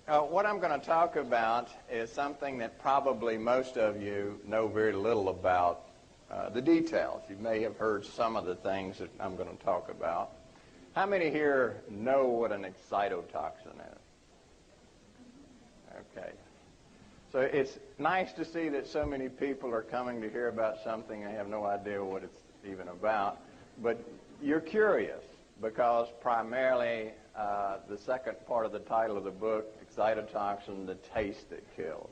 What I'm going to talk about is something that probably most of you know very little about, the details. You may have heard some of the things that I'm going to talk about. How many here know what an excitotoxin is? Okay. So it's nice to see that so many people are coming to hear about something they have no idea what it's even about. But you're curious because primarily the second part of the title of the book, Excitotoxin, the taste that kills.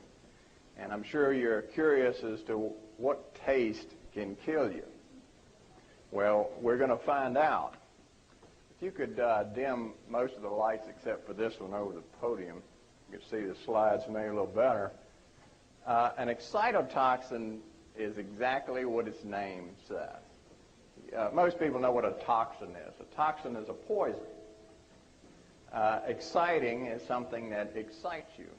And I'm sure you're curious as to what taste can kill you. Well, we're going to find out. If you could dim most of the lights except for this one over the podium, you can see the slides maybe a little better. An excitotoxin is exactly what its name says. Most people know what a toxin is. A toxin is a poison. Exciting is something that excites you,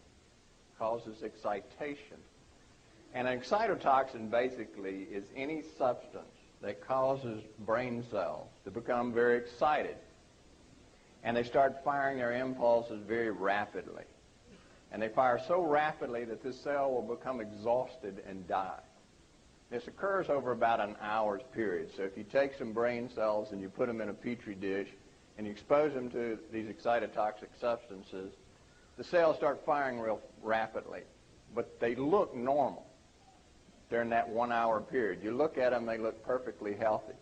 causes excitation. And an excitotoxin basically is any substance that causes brain cells to become very excited. And they start firing their impulses very rapidly. And they fire so rapidly that this cell will become exhausted and die. This occurs over about an hour's period. So if you take some brain cells and you put them in a petri dish and you expose them to these excitotoxic substances, the cells start firing real rapidly. But they look normal during that 1 hour period. You look at them, they look perfectly healthy.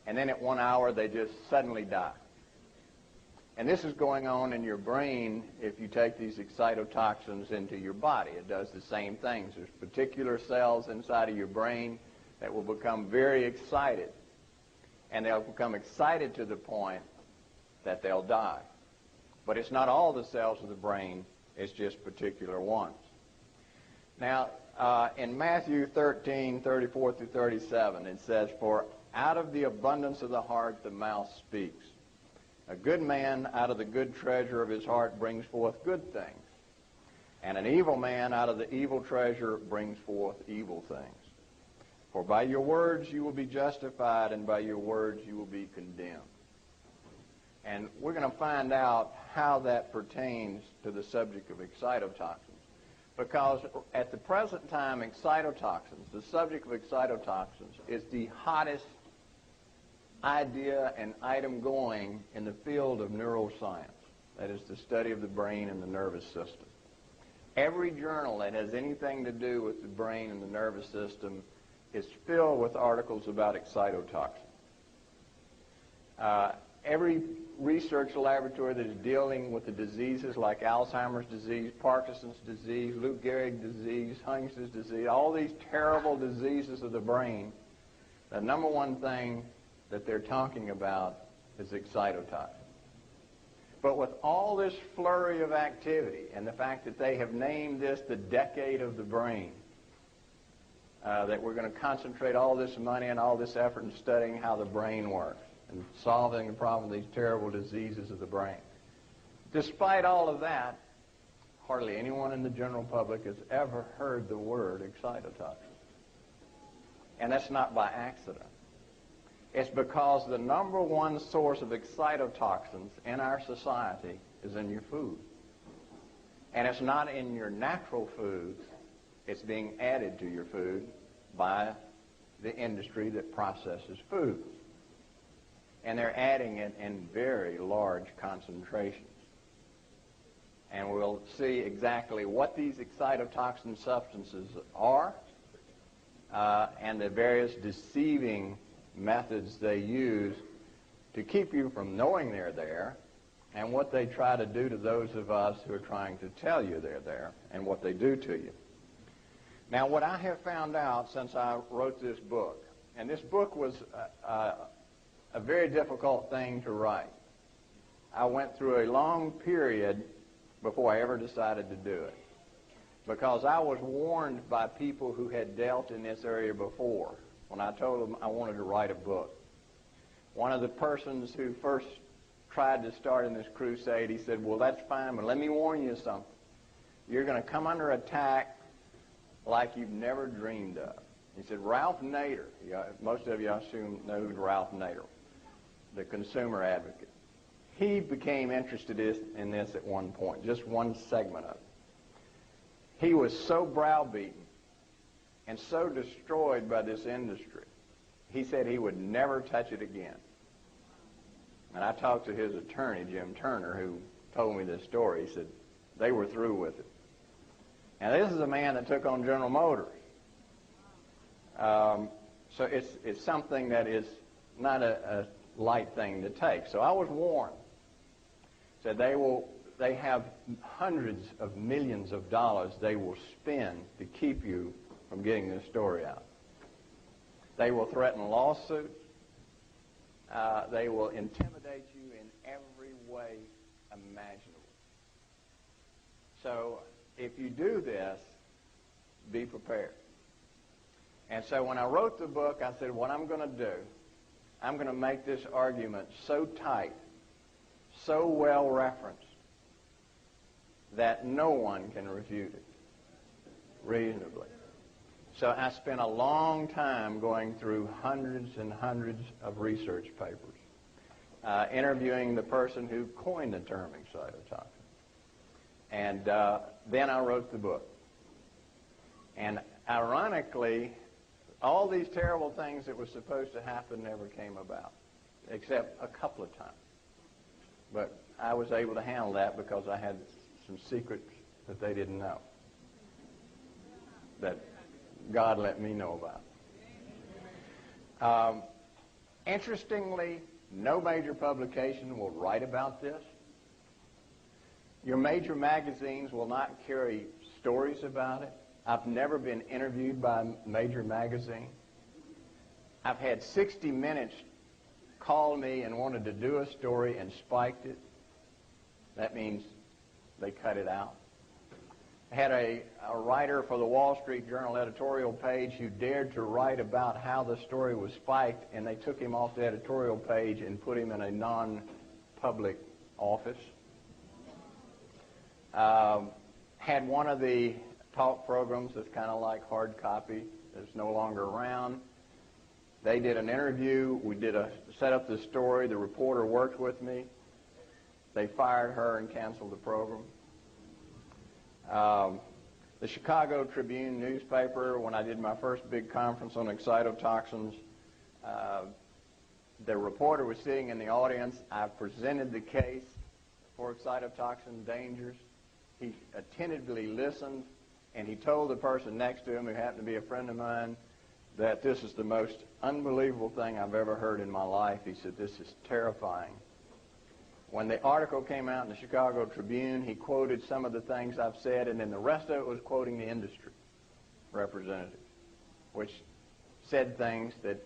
And then at 1 hour, they just suddenly die. And this is going on in your brain if you take these excitotoxins into your body. It does the same things. There's particular cells inside of your brain that will become very excited. And they'll become excited to the point that they'll die. But it's not all the cells of the brain, it's just particular ones. Now, in Matthew 13, 34 through 37, it says, "For out of the abundance of the heart the mouth speaks. A good man out of the good treasure of his heart brings forth good things. And an evil man out of the evil treasure brings forth evil things. For by your words you will be justified, and by your words you will be condemned." And we're going to find out how that pertains to the subject of excitotoxins. Because at the present time, excitotoxins, the subject of excitotoxins, is the hottest idea and item going in the field of neuroscience. That is the study of the brain and the nervous system. Every journal that has anything to do with the brain and the nervous system is filled with articles about excitotoxins. Every research laboratory that is dealing with the diseases like Alzheimer's disease, Parkinson's disease, Lou Gehrig disease, Huntington's disease, all these terrible diseases of the brain, the number one thing that they're talking about is excitotoxin. But with all this flurry of activity and the fact that they have named this the decade of the brain, that we're going to concentrate all this money and all this effort in studying how the brain works and solving the problem of these terrible diseases of the brain. Despite all of that, hardly anyone in the general public has ever heard the word excitotoxin. And that's not by accident. It's because the number one source of excitotoxins in our society is in your food. And it's not in your natural foods. It's being added to your food by the industry that processes food. And they're adding it in very large concentrations. And we'll see exactly what these excitotoxin substances are and the various deceiving methods they use to keep you from knowing they're there, and what they try to do to those of us who are trying to tell you they're there, and what they do to you. Now, what I have found out since I wrote this book, and this book was a very difficult thing to write. I went through a long period before I ever decided to do it, because I was warned by people who had dealt in this area before when I told them I wanted to write a book. One of the persons who first tried to start in this crusade, he said, "Well, that's fine, but let me warn you something. You're going to come under attack like you've never dreamed of." He said, Ralph Nader, most of you I assume know Ralph Nader, the consumer advocate. he became interested in this at one point, just one segment of it. He was so browbeaten and so destroyed by this industry, he said he would never touch it again. And I talked to his attorney, Jim Turner, who told me this story. He said they were through with it. And this is a man that took on General Motors. So it's something that is not a light thing to take. So I was warned. Said they have hundreds of millions of dollars they will spend to keep you from getting this story out. They will threaten lawsuits. They will intimidate you in every way imaginable. So if you do this, be prepared. And so when I wrote the book, I said, what I'm going to do, I'm going to make this argument so tight, so well referenced, that no one can refute it reasonably. So I spent a long time going through hundreds and hundreds of research papers, interviewing the person who coined the term excitotoxin. And then I wrote the book. And ironically, all these terrible things that were supposed to happen never came about, except a couple of times. But I was able to handle that because I had some secrets that they didn't know, that God let me know about. Interestingly, no major publication will write about this. Your major magazines will not carry stories about it. I've never been interviewed by a major magazine. I've had 60 Minutes call me and wanted to do a story and spiked it. That means they cut it out. I had a writer for the Wall Street Journal editorial page who dared to write about how the story was spiked, and they took him off the editorial page and put him in a non-public office. Had one of the talk programs that's kind of like hard copy that's no longer around. They did an interview. We set up the story. The reporter worked with me. They fired her and canceled the program. The Chicago Tribune newspaper, when I did my first big conference on excitotoxins, the reporter was sitting in the audience. I presented the case for excitotoxin dangers. He attentively listened, and he told the person next to him, who happened to be a friend of mine, that this is the most unbelievable thing I've ever heard in my life. He said, this is terrifying. When the article came out in the Chicago Tribune, he quoted some of the things I've said, and then the rest of it was quoting the industry representatives, which said things that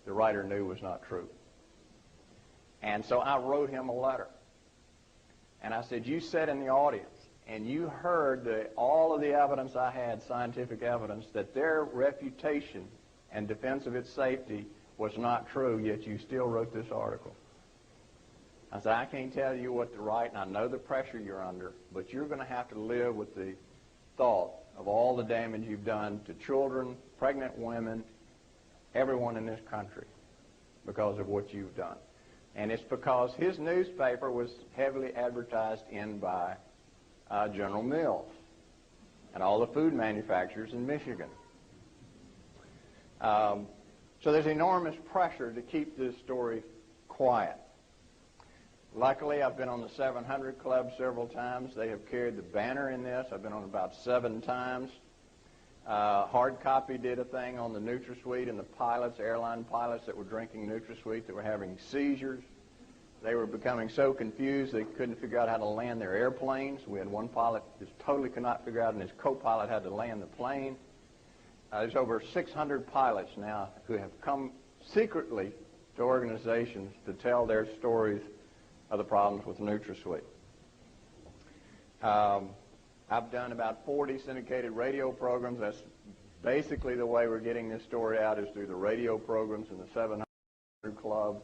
the writer knew was not true. And so I wrote him a letter. And I said, you sat in the audience, and you heard all of the evidence I had, scientific evidence, that their reputation and defense of its safety was not true, yet you still wrote this article. I said, I can't tell you what to write, and I know the pressure you're under, but you're going to have to live with the thought of all the damage you've done to children, pregnant women, everyone in this country because of what you've done. And it's because his newspaper was heavily advertised in by General Mills and all the food manufacturers in Michigan. So there's enormous pressure to keep this story quiet. Luckily, I've been on the 700 Club several times. They have carried the banner in this. I've been on about 7 times. Hard Copy did a thing on the NutraSweet and the pilots, airline pilots that were drinking NutraSweet that were having seizures. They were becoming so confused they couldn't figure out how to land their airplanes. We had one pilot who totally could not figure out, and his co-pilot had to land the plane. There's over 600 pilots now who have come secretly to organizations to tell their stories of the problems with NutraSweet. I've done about 40 syndicated radio programs. That's basically the way we're getting this story out, is through the radio programs and the 700 Club.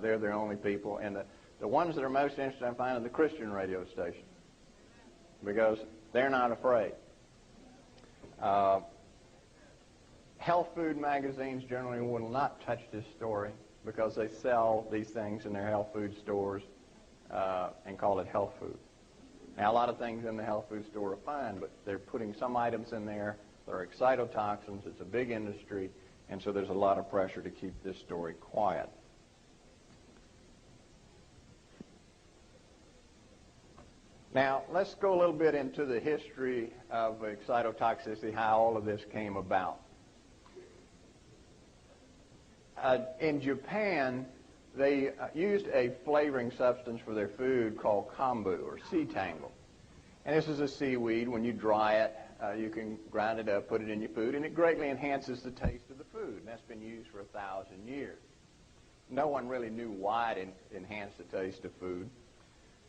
They're the only people. And the ones that are most interested, I find, are the Christian radio stations, because they're not afraid. Health food magazines generally will not touch this story because they sell these things in their health food stores. and call it health food. Now, a lot of things in the health food store are fine, but they're putting some items in there that are excitotoxins. It's a big industry, and so there's a lot of pressure to keep this story quiet. Now, let's go a little bit into the history of excitotoxicity, how all of this came about. In Japan, they used a flavoring substance for their food called kombu, or sea tangle. And this is a seaweed. When you dry it, you can grind it up, put it in your food, and it greatly enhances the taste of the food. And that's been used for 1,000 years. No one really knew why it enhanced the taste of food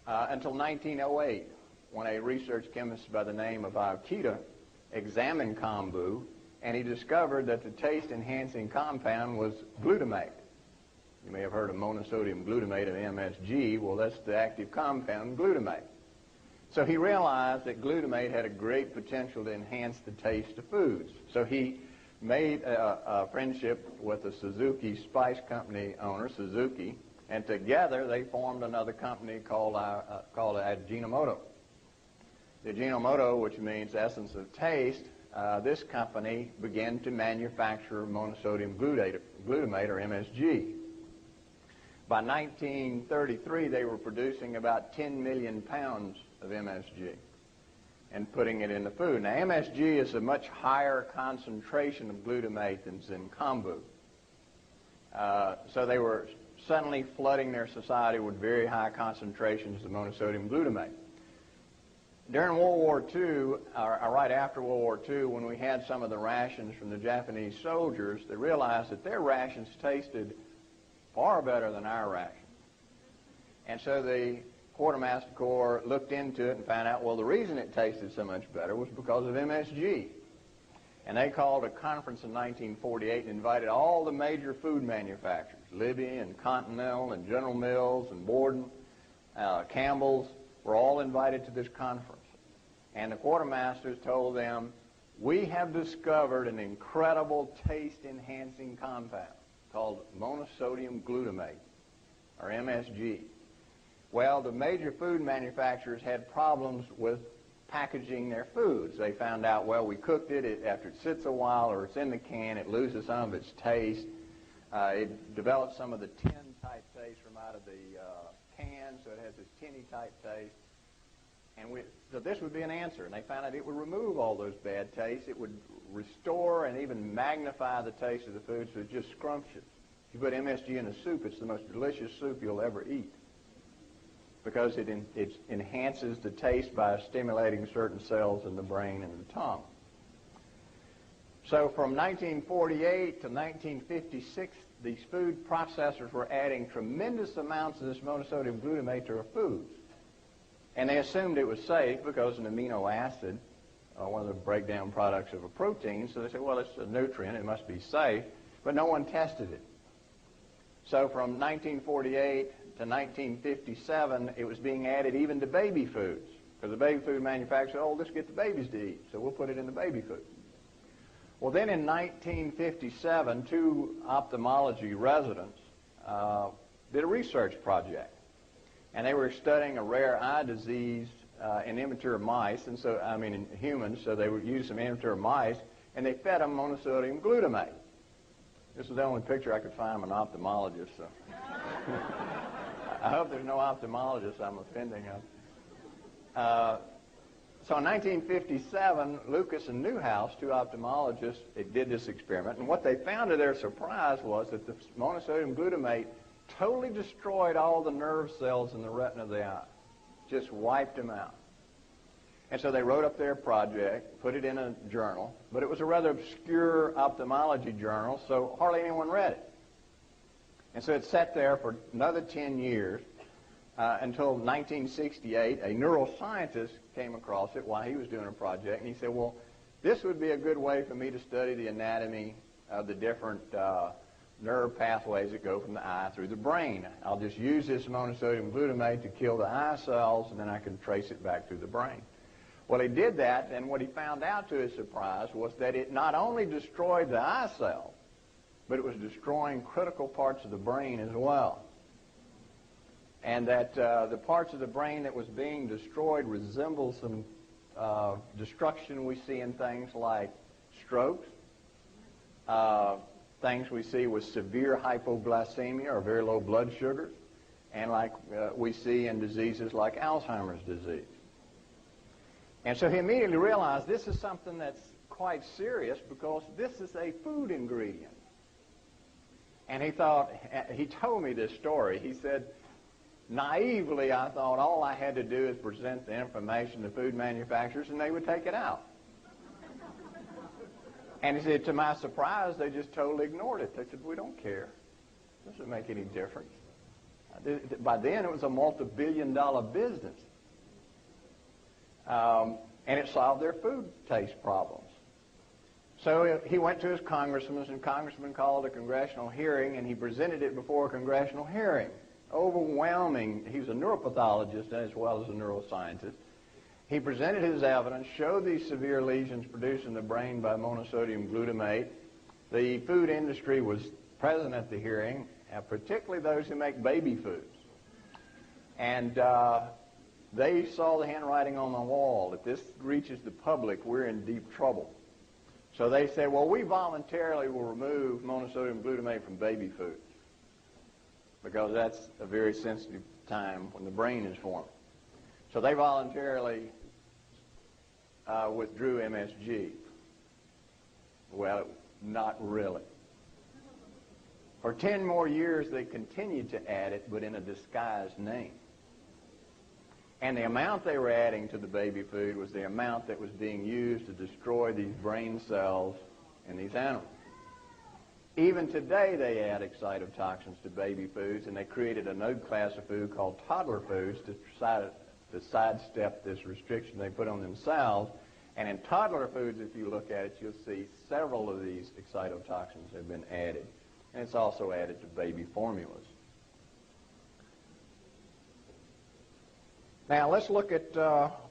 until 1908, when a research chemist by the name of Akita examined kombu, and he discovered that the taste-enhancing compound was glutamate. You may have heard of monosodium glutamate, of MSG. Well, that's the active compound, glutamate. So he realized that glutamate had a great potential to enhance the taste of foods. So he made a friendship with the Suzuki Spice Company owner, Suzuki, and together they formed another company called Ajinomoto. The Ajinomoto, which means essence of taste, this company began to manufacture monosodium glutamate, or MSG. By 1933, they were producing about 10 million pounds of MSG and putting it in the food. Now, MSG is a much higher concentration of glutamate than in kombu. So they were suddenly flooding their society with very high concentrations of monosodium glutamate. During World War II, or right after World War II, when we had some of the rations from the Japanese soldiers, they realized that their rations tasted far better than our rations. And so the Quartermaster Corps looked into it and found out, well, the reason it tasted so much better was because of MSG. And they called a conference in 1948 and invited all the major food manufacturers, Libby and Continental and General Mills and Borden, Campbell's, were all invited to this conference. And the quartermasters told them, we have discovered an incredible taste-enhancing compound called monosodium glutamate, or MSG. Well, the major food manufacturers had problems with packaging their foods. They found out, well, we cooked it, after it sits a while or it's in the can, it loses some of its taste. It develops some of the tin-type taste from out of the can, so it has this tinny-type taste. And so this would be an answer. And they found out it would remove all those bad tastes. It would restore and even magnify the taste of the food, so it's just scrumptious. If you put MSG in a soup, it's the most delicious soup you'll ever eat, because it enhances the taste by stimulating certain cells in the brain and the tongue. So from 1948 to 1956, these food processors were adding tremendous amounts of this monosodium glutamate to our foods. And they assumed it was safe because an amino acid, one of the breakdown products of a protein, so they said, well, it's a nutrient, it must be safe, but no one tested it. So from 1948 to 1957, it was being added even to baby foods, because the baby food manufacturers said, oh, let's get the babies to eat, so we'll put it in the baby food. Well, then in 1957, two ophthalmology residents did a research project, and they were studying a rare eye disease in immature mice, and so, in humans, so they would use some immature mice, and they fed them monosodium glutamate. This is the only picture I could find of an ophthalmologist, so I hope there's no ophthalmologists I'm offending. So in 1957, Lucas and Newhouse, two ophthalmologists, did this experiment, and what they found to their surprise was that the monosodium glutamate totally destroyed all the nerve cells in the retina of the eye, just wiped them out. And so they wrote up their project, put it in a journal, but it was a rather obscure ophthalmology journal, so hardly anyone read it. And so it sat there for another 10 years until 1968, a neuroscientist came across it while he was doing a project, and he said, well, this would be a good way for me to study the anatomy of the different nerve pathways that go from the eye through the brain. I'll just use this monosodium glutamate to kill the eye cells, and then I can trace it back through the brain. Well, he did that, and what he found out to his surprise was that it not only destroyed the eye cells, but it was destroying critical parts of the brain as well. and that the parts of the brain that was being destroyed resembled some destruction we see in things like strokes, things we see with severe hypoglycemia or very low blood sugars, and like we see in diseases like Alzheimer's disease. And so he immediately realized this is something that's quite serious because this is a food ingredient. And he thought, he told me this story. He said, naively, I thought all I had to do is present the information to food manufacturers and they would take it out. And he said, to my surprise, they just totally ignored it. They said, we don't care. It doesn't make any difference. By then, it was a multi-billion-dollar business. And it solved their food taste problems. So he went to his congressman, and congressman called a congressional hearing, and he presented it before a congressional hearing. Overwhelming. He was a neuropathologist as well as a neuroscientist. He presented his evidence, showed these severe lesions produced in the brain by monosodium glutamate. The food industry was present at the hearing, particularly those who make baby foods. And they saw the handwriting on the wall. If this reaches the public, we're in deep trouble. So they said, well, we voluntarily will remove monosodium glutamate from baby foods because that's a very sensitive time when the brain is forming. So they voluntarily withdrew MSG. Well, not really. For 10 more years, they continued to add it, but in a disguised name. And the amount they were adding to the baby food was the amount that was being used to destroy these brain cells in these animals. Even today, they add excitotoxins to baby foods, and they created a new class of food called toddler foods to sidestep this restriction they put on themselves. And in toddler foods, if you look at it, you'll see several of these excitotoxins have been added. And it's also added to baby formulas. Now, let's look at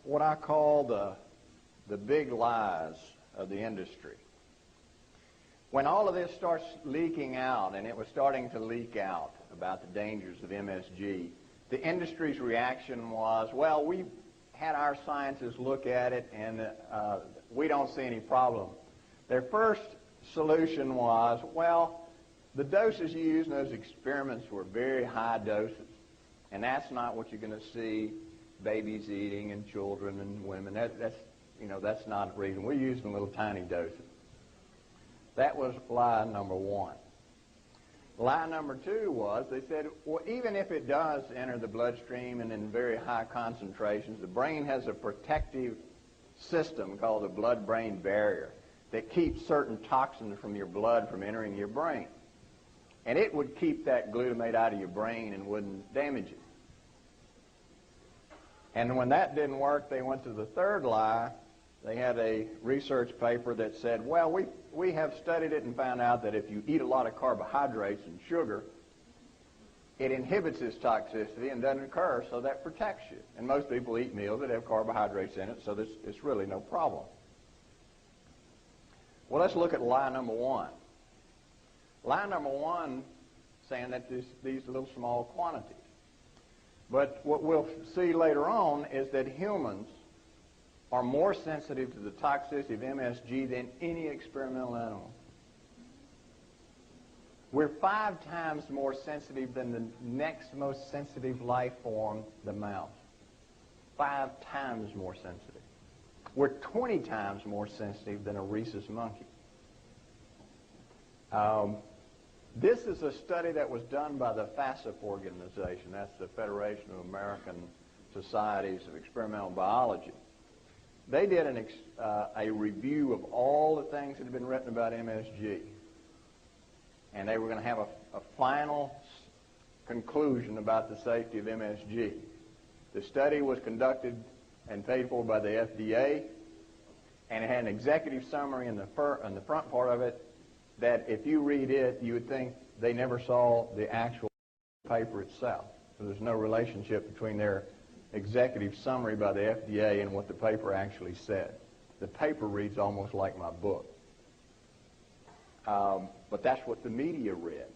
what I call the big lies of the industry. When all of this starts leaking out, and it was starting to leak out about the dangers of MSG, the industry's reaction was, well, we had our scientists look at it, and we don't see any problem. Their first solution was, well, the doses used in those experiments were very high doses, and that's not what you're going to see babies eating and children and women. That's not a reason. We're using little tiny doses. That was lie number one. Lie number two was they said, well, even if it does enter the bloodstream and in very high concentrations, the brain has a protective system called the blood-brain barrier that keeps certain toxins from your blood from entering your brain. And it would keep that glutamate out of your brain and wouldn't damage it. And when that didn't work, they went to the third lie. They had a research paper that said, well, we have studied it and found out that if you eat a lot of carbohydrates and sugar, it inhibits this toxicity and doesn't occur, so that protects you. And most people eat meals that have carbohydrates in it, so it's really no problem. Well, let's look at lie number one. Lie number one, saying that these are little small quantities. But what we'll see later on is that humans are more sensitive to the toxicity of MSG than any experimental animal. We're 5 times more sensitive than the next most sensitive life form, the mouse. 5 times more sensitive. We're 20 times more sensitive than a rhesus monkey. This is a study that was done by the FASEP organization. That's the Federation of American Societies of Experimental Biology. They did a review of all the things that had been written about MSG. And they were going to have a final conclusion about the safety of MSG. The study was conducted and paid for by the FDA, and it had an executive summary in the front part of it that if you read it, you would think they never saw the actual paper itself. So there's no relationship between their executive summary by the FDA and what the paper actually said. The paper reads almost like my book. But that's what the media read.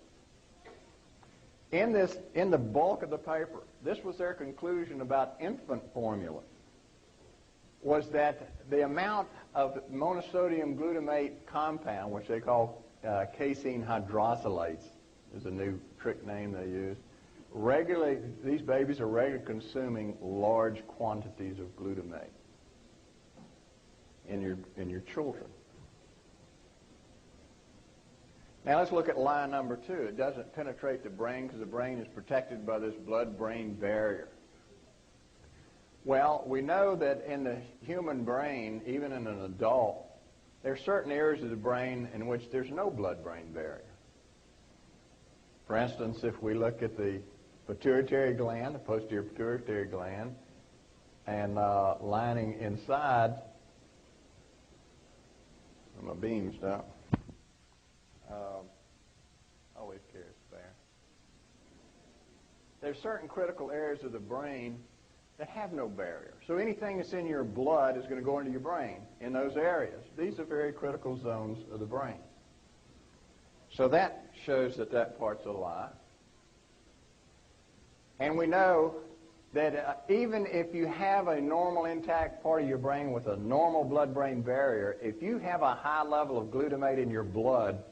In the bulk of the paper, this was their conclusion about infant formula, was that the amount of monosodium glutamate compound, which they call casein hydrosylates, is a new trick name they use, these babies are regularly consuming large quantities of glutamate in your children. Now let's look at lie number 2. It doesn't penetrate the brain because the brain is protected by this blood-brain barrier. Well, we know that in the human brain, even in an adult, there are certain areas of the brain in which there's no blood-brain barrier. For instance, if we look at the pituitary gland, the posterior pituitary gland, and lining inside, my beam stuff, always carries there. There's certain critical areas of the brain that have no barrier. So anything that's in your blood is going to go into your brain in those areas. These are very critical zones of the brain. So that shows that that part's a lie. And we know that even if you have a normal intact part of your brain with a normal blood-brain barrier, if you have a high level of glutamate in your blood,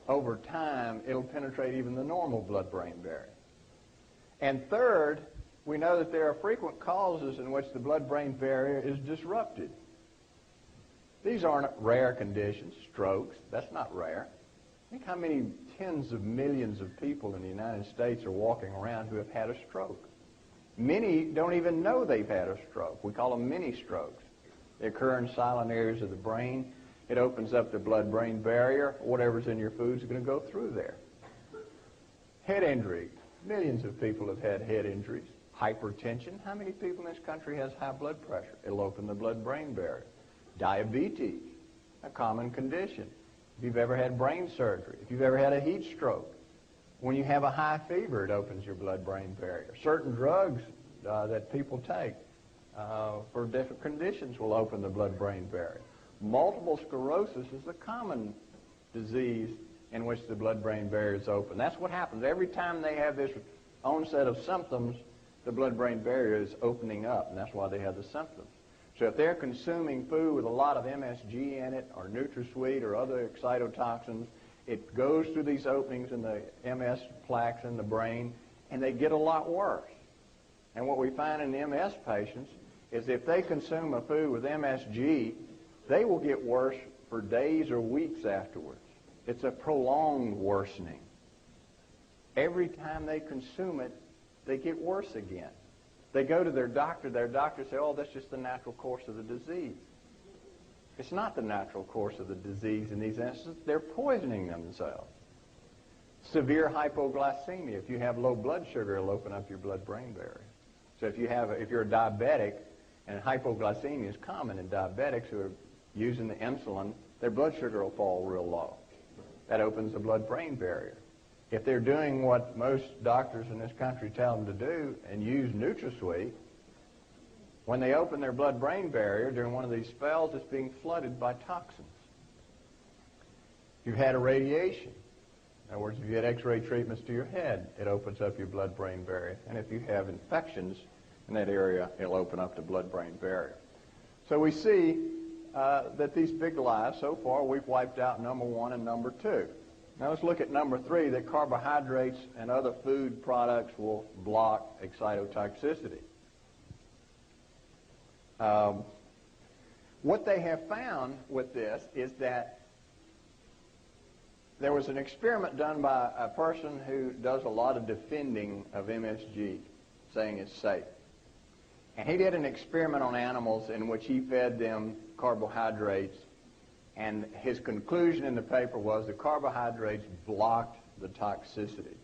over time, it'll penetrate even the normal blood-brain barrier. And third, we know that there are frequent causes in which the blood-brain barrier is disrupted. These aren't rare conditions. Strokes, that's not rare. Think how many tens of millions of people in the United States are walking around who have had a stroke. Many don't even know they've had a stroke. We call them mini strokes. They occur in silent areas of the brain. It opens up the blood-brain barrier. Whatever's in your food is going to go through there. Head injury. Millions of people have had head injuries. Hypertension. How many people in this country has high blood pressure? It'll open the blood-brain barrier. Diabetes, a common condition. If you've ever had brain surgery, if you've ever had a heat stroke, when you have a high fever, it opens your blood-brain barrier. Certain drugs that people take for different conditions will open the blood-brain barrier. Multiple sclerosis is a common disease in which the blood-brain barrier is open. That's what happens. Every time they have this onset of symptoms, the blood-brain barrier is opening up, and that's why they have the symptoms. So if they're consuming food with a lot of MSG in it, or NutraSweet, or other excitotoxins, it goes through these openings in the MS plaques in the brain, and they get a lot worse. And what we find in the MS patients is if they consume a food with MSG, they will get worse for days or weeks afterwards. It's a prolonged worsening. Every time they consume it, they get worse again. They go to their doctor says, oh, that's just the natural course of the disease. It's not the natural course of the disease in these instances. They're poisoning themselves. Severe hypoglycemia. If you have low blood sugar, it'll open up your blood-brain barrier. So if you're a diabetic, and hypoglycemia is common in diabetics who are using the insulin, their blood sugar will fall real low. That opens the blood-brain barrier. If they're doing what most doctors in this country tell them to do and use NutraSweet, when they open their blood-brain barrier during one of these spells, it's being flooded by toxins. If you've had a radiation, in other words, if you had X-ray treatments to your head, it opens up your blood-brain barrier. And if you have infections in that area, it'll open up the blood-brain barrier. So we see that these big lies, so far, we've wiped out number 1 and number 2. Now let's look at number 3, that carbohydrates and other food products will block excitotoxicity. What they have found with this is that there was an experiment done by a person who does a lot of defending of MSG, saying it's safe. And he did an experiment on animals in which he fed them carbohydrates, and his conclusion in the paper was the carbohydrates blocked the toxicity.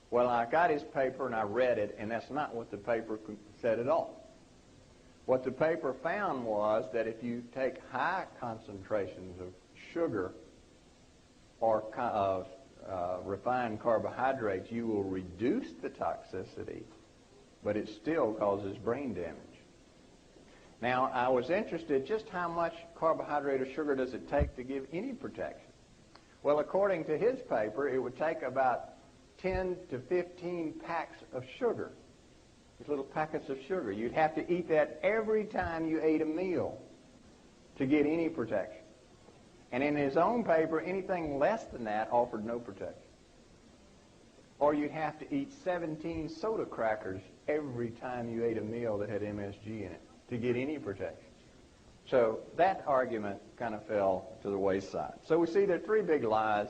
Well, I got his paper and I read it, and that's not what the paper said at all. What the paper found was that if you take high concentrations of sugar or refined carbohydrates, you will reduce the toxicity, but it still causes brain damage. Now, I was interested just how much carbohydrate or sugar does it take to give any protection? Well, according to his paper, it would take about 10 to 15 packs of sugar these little packets of sugar. You'd have to eat that every time you ate a meal to get any protection. And in his own paper, anything less than that offered no protection. Or you'd have to eat 17 soda crackers every time you ate a meal that had MSG in it to get any protection. So that argument kind of fell to the wayside. So we see that three big lies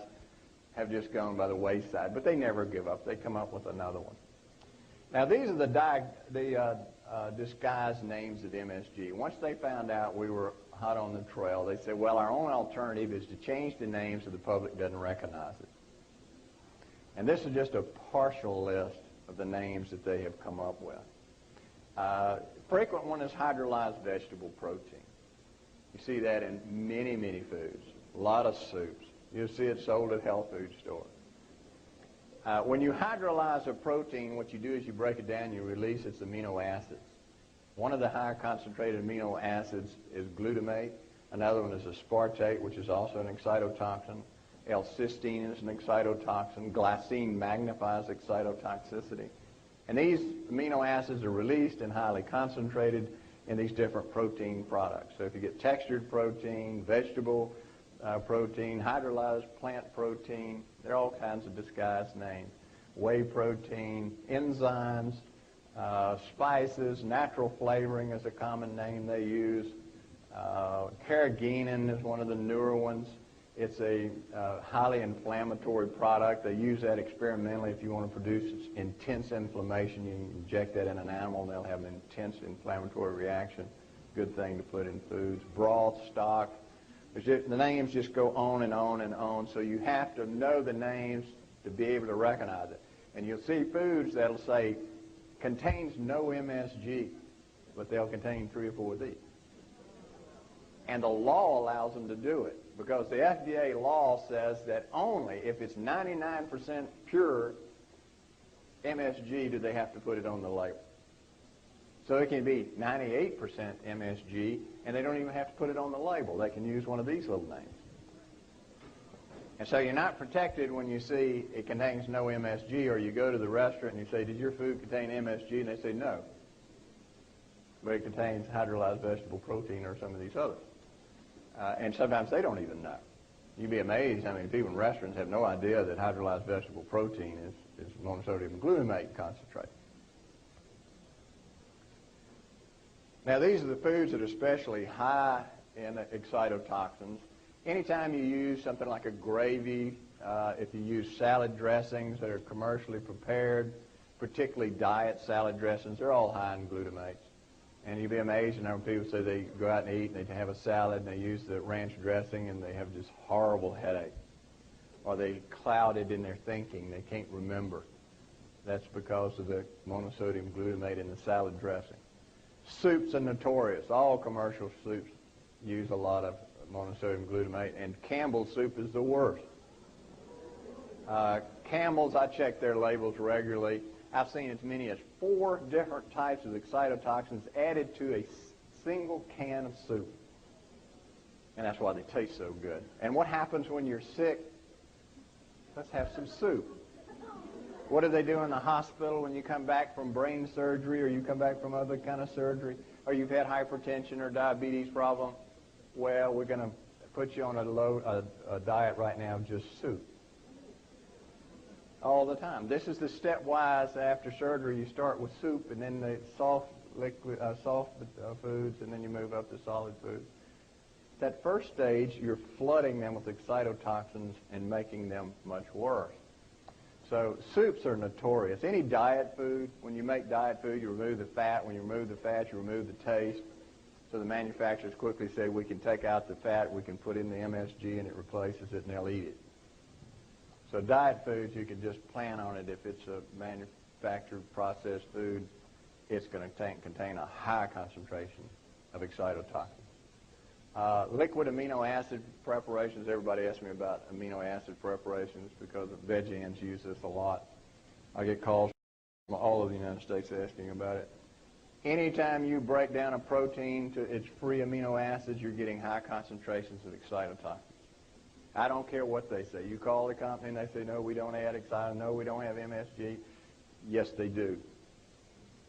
have just gone by the wayside, but they never give up. They come up with another one. Now these are the disguised names of MSG. Once they found out we were hot on the trail, they said, well, our only alternative is to change the name so the public doesn't recognize it. And this is just a partial list of the names that they have come up with. Frequent one is hydrolyzed vegetable protein. You see that in many, many foods. A lot of soups. You'll see it sold at health food stores. When you hydrolyze a protein, what you do is you break it down, you release its amino acids. One of the higher concentrated amino acids is glutamate. Another one is aspartate, which is also an excitotoxin. L-cysteine is an excitotoxin. Glycine magnifies excitotoxicity. And these amino acids are released and highly concentrated in these different protein products. So if you get textured protein, vegetable protein, hydrolyzed plant protein, there are all kinds of disguised names. Whey protein, enzymes, spices, natural flavoring is a common name they use. Carrageenan is one of the newer ones. It's a highly inflammatory product. They use that experimentally. If you want to produce intense inflammation, you can inject that in an animal and they'll have an intense inflammatory reaction. Good thing to put in foods. Broth, stock. The names just go on and on and on, so you have to know the names to be able to recognize it. And you'll see foods that'll say, contains no MSG, but they'll contain 3 or 4 of these. And the law allows them to do it, because the FDA law says that only if it's 99% pure MSG do they have to put it on the label. So it can be 98% MSG, and they don't even have to put it on the label. They can use one of these little names. And so you're not protected when you see it contains no MSG, or you go to the restaurant and you say, did your food contain MSG? And they say no. But it contains hydrolyzed vegetable protein or some of these others. And sometimes they don't even know. You'd be amazed how many people in restaurants have no idea that hydrolyzed vegetable protein is monosodium glutamate concentrate. Now, these are the foods that are especially high in excitotoxins. Anytime you use something like a gravy, if you use salad dressings that are commercially prepared, particularly diet salad dressings, they're all high in glutamates. And you'd be amazed at the number of people say they go out and eat and they have a salad and they use the ranch dressing and they have this horrible headache. Or they clouded in their thinking. They can't remember. That's because of the monosodium glutamate in the salad dressing. Soups are notorious. All commercial soups use a lot of monosodium glutamate, and Campbell's soup is the worst. Campbell's, I check their labels regularly. I've seen as many as 4 different types of excitotoxins added to a single can of soup. And that's why they taste so good. And what happens when you're sick? Let's have some soup. What do they do in the hospital when you come back from brain surgery or you come back from other kind of surgery, or you've had hypertension or diabetes problem? Well, we're going to put you on a diet right now of just soup. All the time. This is the stepwise after surgery. You start with soup and then the soft foods, and then you move up to solid foods. That first stage, you're flooding them with excitotoxins and making them much worse. So soups are notorious. Any diet food, when you make diet food, you remove the fat. When you remove the fat, you remove the taste. So the manufacturers quickly say, we can take out the fat, we can put in the MSG, and it replaces it, and they'll eat it. So diet foods, you can just plan on it. If it's a manufactured processed food, it's going to contain a high concentration of excitotoxins. Liquid amino acid preparations. Everybody asks me about amino acid preparations because vegans use this a lot. I get calls from all over the United States asking about it. Anytime you break down a protein to its free amino acids, you're getting high concentrations of excitotoxins. I don't care what they say. You call the company and they say, no, we don't add excitotoxins, no, we don't have MSG. Yes, they do.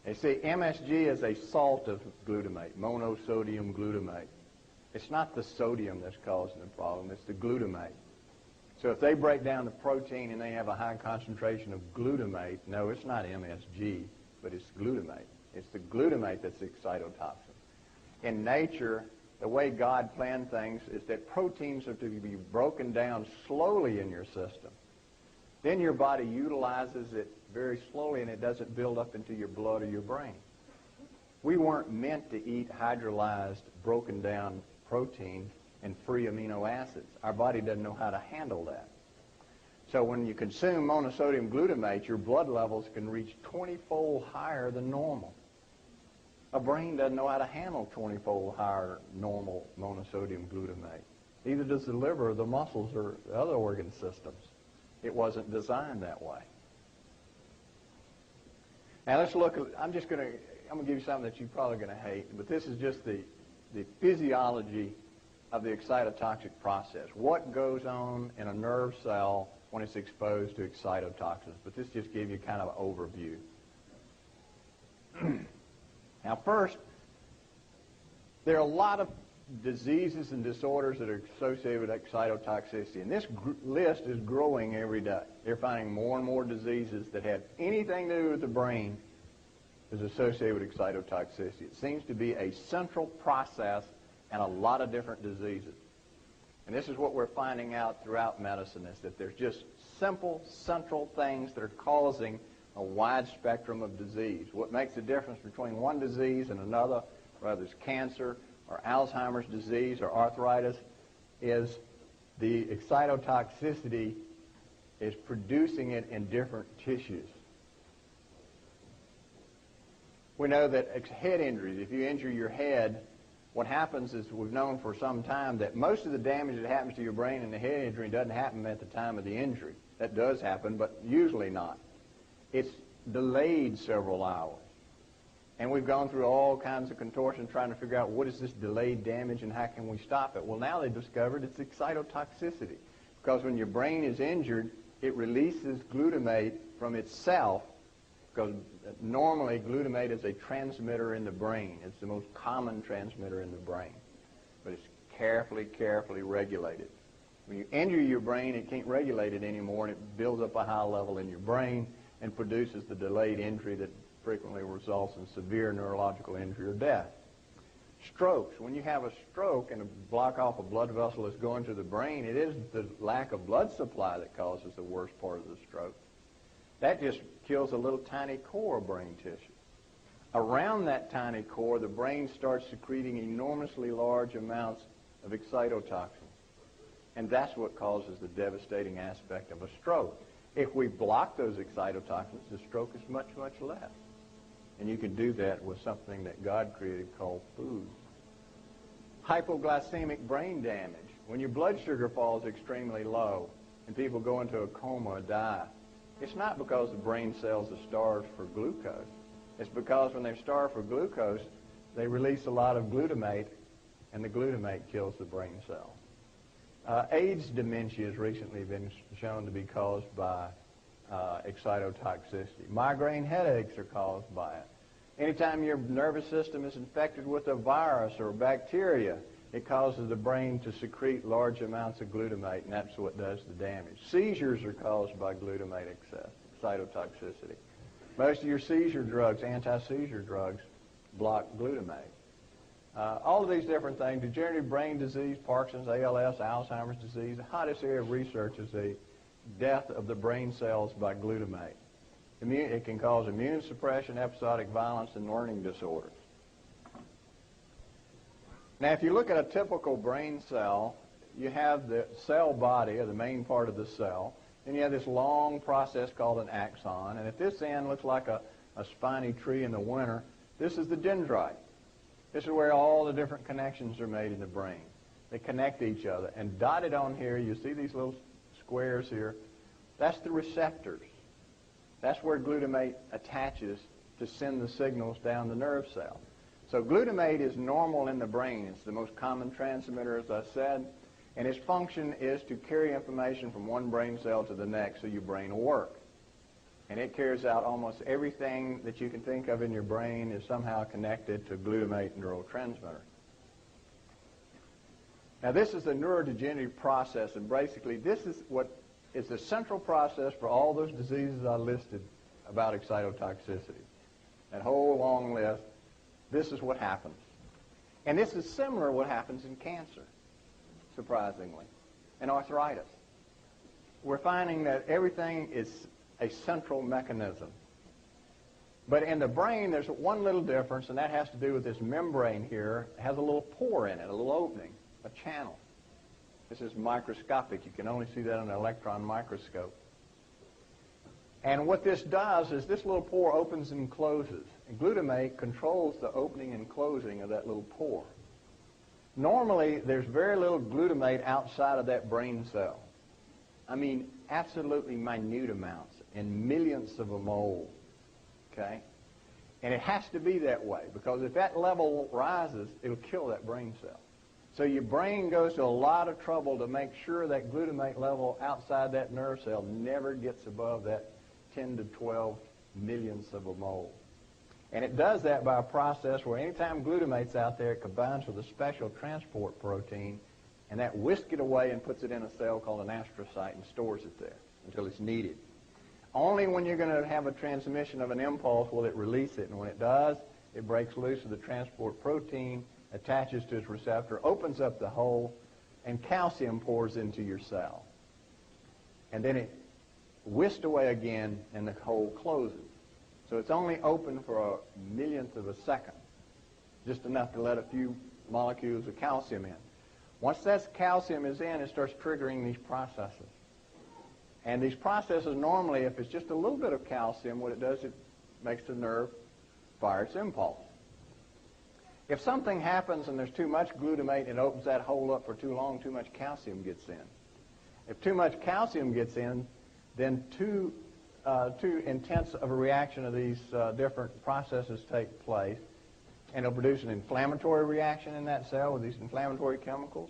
You see, MSG is a salt of glutamate, monosodium glutamate. It's not the sodium that's causing the problem, it's the glutamate. So if they break down the protein and they have a high concentration of glutamate, no, it's not MSG, but it's glutamate. It's the glutamate that's the excitotoxin. In nature, the way God planned things is that proteins are to be broken down slowly in your system. Then your body utilizes it very slowly and it doesn't build up into your blood or your brain. We weren't meant to eat hydrolyzed, broken down protein and free amino acids. Our body doesn't know how to handle that. So when you consume monosodium glutamate, your blood levels can reach 20-fold higher than normal. A brain doesn't know how to handle 20-fold higher normal monosodium glutamate. Neither does the liver, the muscles, or the other organ systems. It wasn't designed that way. Now let's look at, I'm going to give you something that you're probably going to hate, but this is just the physiology of the excitotoxic process. What goes on in a nerve cell when it's exposed to excitotoxins? But this just gives you kind of an overview. Now first, there are a lot of diseases and disorders that are associated with excitotoxicity, and this list is growing every day. They're finding more and more diseases that have anything to do with the brain is associated with excitotoxicity. It seems to be a central process in a lot of different diseases. And this is what we're finding out throughout medicine, is that there's just simple, central things that are causing a wide spectrum of disease. What makes the difference between one disease and another, whether it's cancer or Alzheimer's disease or arthritis, is the excitotoxicity is producing it in different tissues. We know that head injuries, if you injure your head, what happens is, we've known for some time that most of the damage that happens to your brain in the head injury doesn't happen at the time of the injury. That does happen, but usually not. It's delayed several hours. And we've gone through all kinds of contortions trying to figure out what is this delayed damage and how can we stop it. Well, now they've discovered it's excitotoxicity. Because when your brain is injured, it releases glutamate from itself, because normally glutamate is a transmitter in the brain. It's the most common transmitter in the brain. But it's carefully, carefully regulated. When you injure your brain, it can't regulate it anymore, and it builds up a high level in your brain and produces the delayed injury that frequently results in severe neurological injury or death. Strokes. When you have a stroke and block off a blood vessel that's going to the brain, it is the lack of blood supply that causes the worst part of the stroke. That just kills a little tiny core of brain tissue. Around that tiny core, the brain starts secreting enormously large amounts of excitotoxins. And that's what causes the devastating aspect of a stroke. If we block those excitotoxins, the stroke is much, much less. And you can do that with something that God created called food. Hypoglycemic brain damage. When your blood sugar falls extremely low and people go into a coma or die, it's not because the brain cells are starved for glucose. It's because when they're starved for glucose, they release a lot of glutamate, and the glutamate kills the brain cells. AIDS dementia has recently been shown to be caused by excitotoxicity. Migraine headaches are caused by it. Anytime your nervous system is infected with a virus or bacteria, it causes the brain to secrete large amounts of glutamate, and that's what does the damage. Seizures are caused by glutamate excess, excitotoxicity. Most of your seizure drugs, anti-seizure drugs, block glutamate. All of these different things, degenerative brain disease, Parkinson's, ALS, Alzheimer's disease, the hottest area of research is the death of the brain cells by glutamate. It can cause immune suppression, episodic violence, and learning disorders. Now, if you look at a typical brain cell, you have the cell body, or the main part of the cell, and you have this long process called an axon, and at this end looks like a spiny tree in the winter. This is the dendrite. This is where all the different connections are made in the brain. They connect each other. And dotted on here, you see these little squares here. That's the receptors. That's where glutamate attaches to send the signals down the nerve cell. So glutamate is normal in the brain. It's the most common transmitter, as I said. And its function is to carry information from one brain cell to the next so your brain will work. And it carries out almost everything that you can think of in your brain is somehow connected to glutamate neurotransmitter. Now, this is a neurodegenerative process, and basically this is what is the central process for all those diseases I listed about excitotoxicity. That whole long list, this is what happens. And this is similar to what happens in cancer, surprisingly, and arthritis. We're finding that everything is a central mechanism. But in the brain, there's one little difference, and that has to do with this membrane here. It has a little pore in it, a little opening, a channel. This is microscopic. You can only see that on an electron microscope. And what this does is this little pore opens and closes. And glutamate controls the opening and closing of that little pore. Normally, there's very little glutamate outside of that brain cell. I mean, absolutely minute amounts, in millionths of a mole, okay? And it has to be that way, because if that level rises, it'll kill that brain cell. So your brain goes to a lot of trouble to make sure that glutamate level outside that nerve cell never gets above that 10 to 12 millionths of a mole. And it does that by a process where anytime glutamate's out there, it combines with a special transport protein, and that whisks it away and puts it in a cell called an astrocyte and stores it there until it's needed. Only when you're going to have a transmission of an impulse will it release it, and when it does, it breaks loose of the transport protein, attaches to its receptor, opens up the hole, and calcium pours into your cell. And then it whisked away again, and the hole closes. So it's only open for a millionth of a second, just enough to let a few molecules of calcium in. Once that calcium is in, it starts triggering these processes. And these processes normally, if it's just a little bit of calcium, what it does, it makes the nerve fire its impulse. If something happens and there's too much glutamate and it opens that hole up for too long, too much calcium gets in. If too much calcium gets in, then too intense of a reaction of these different processes take place, and it'll produce an inflammatory reaction in that cell with these inflammatory chemicals.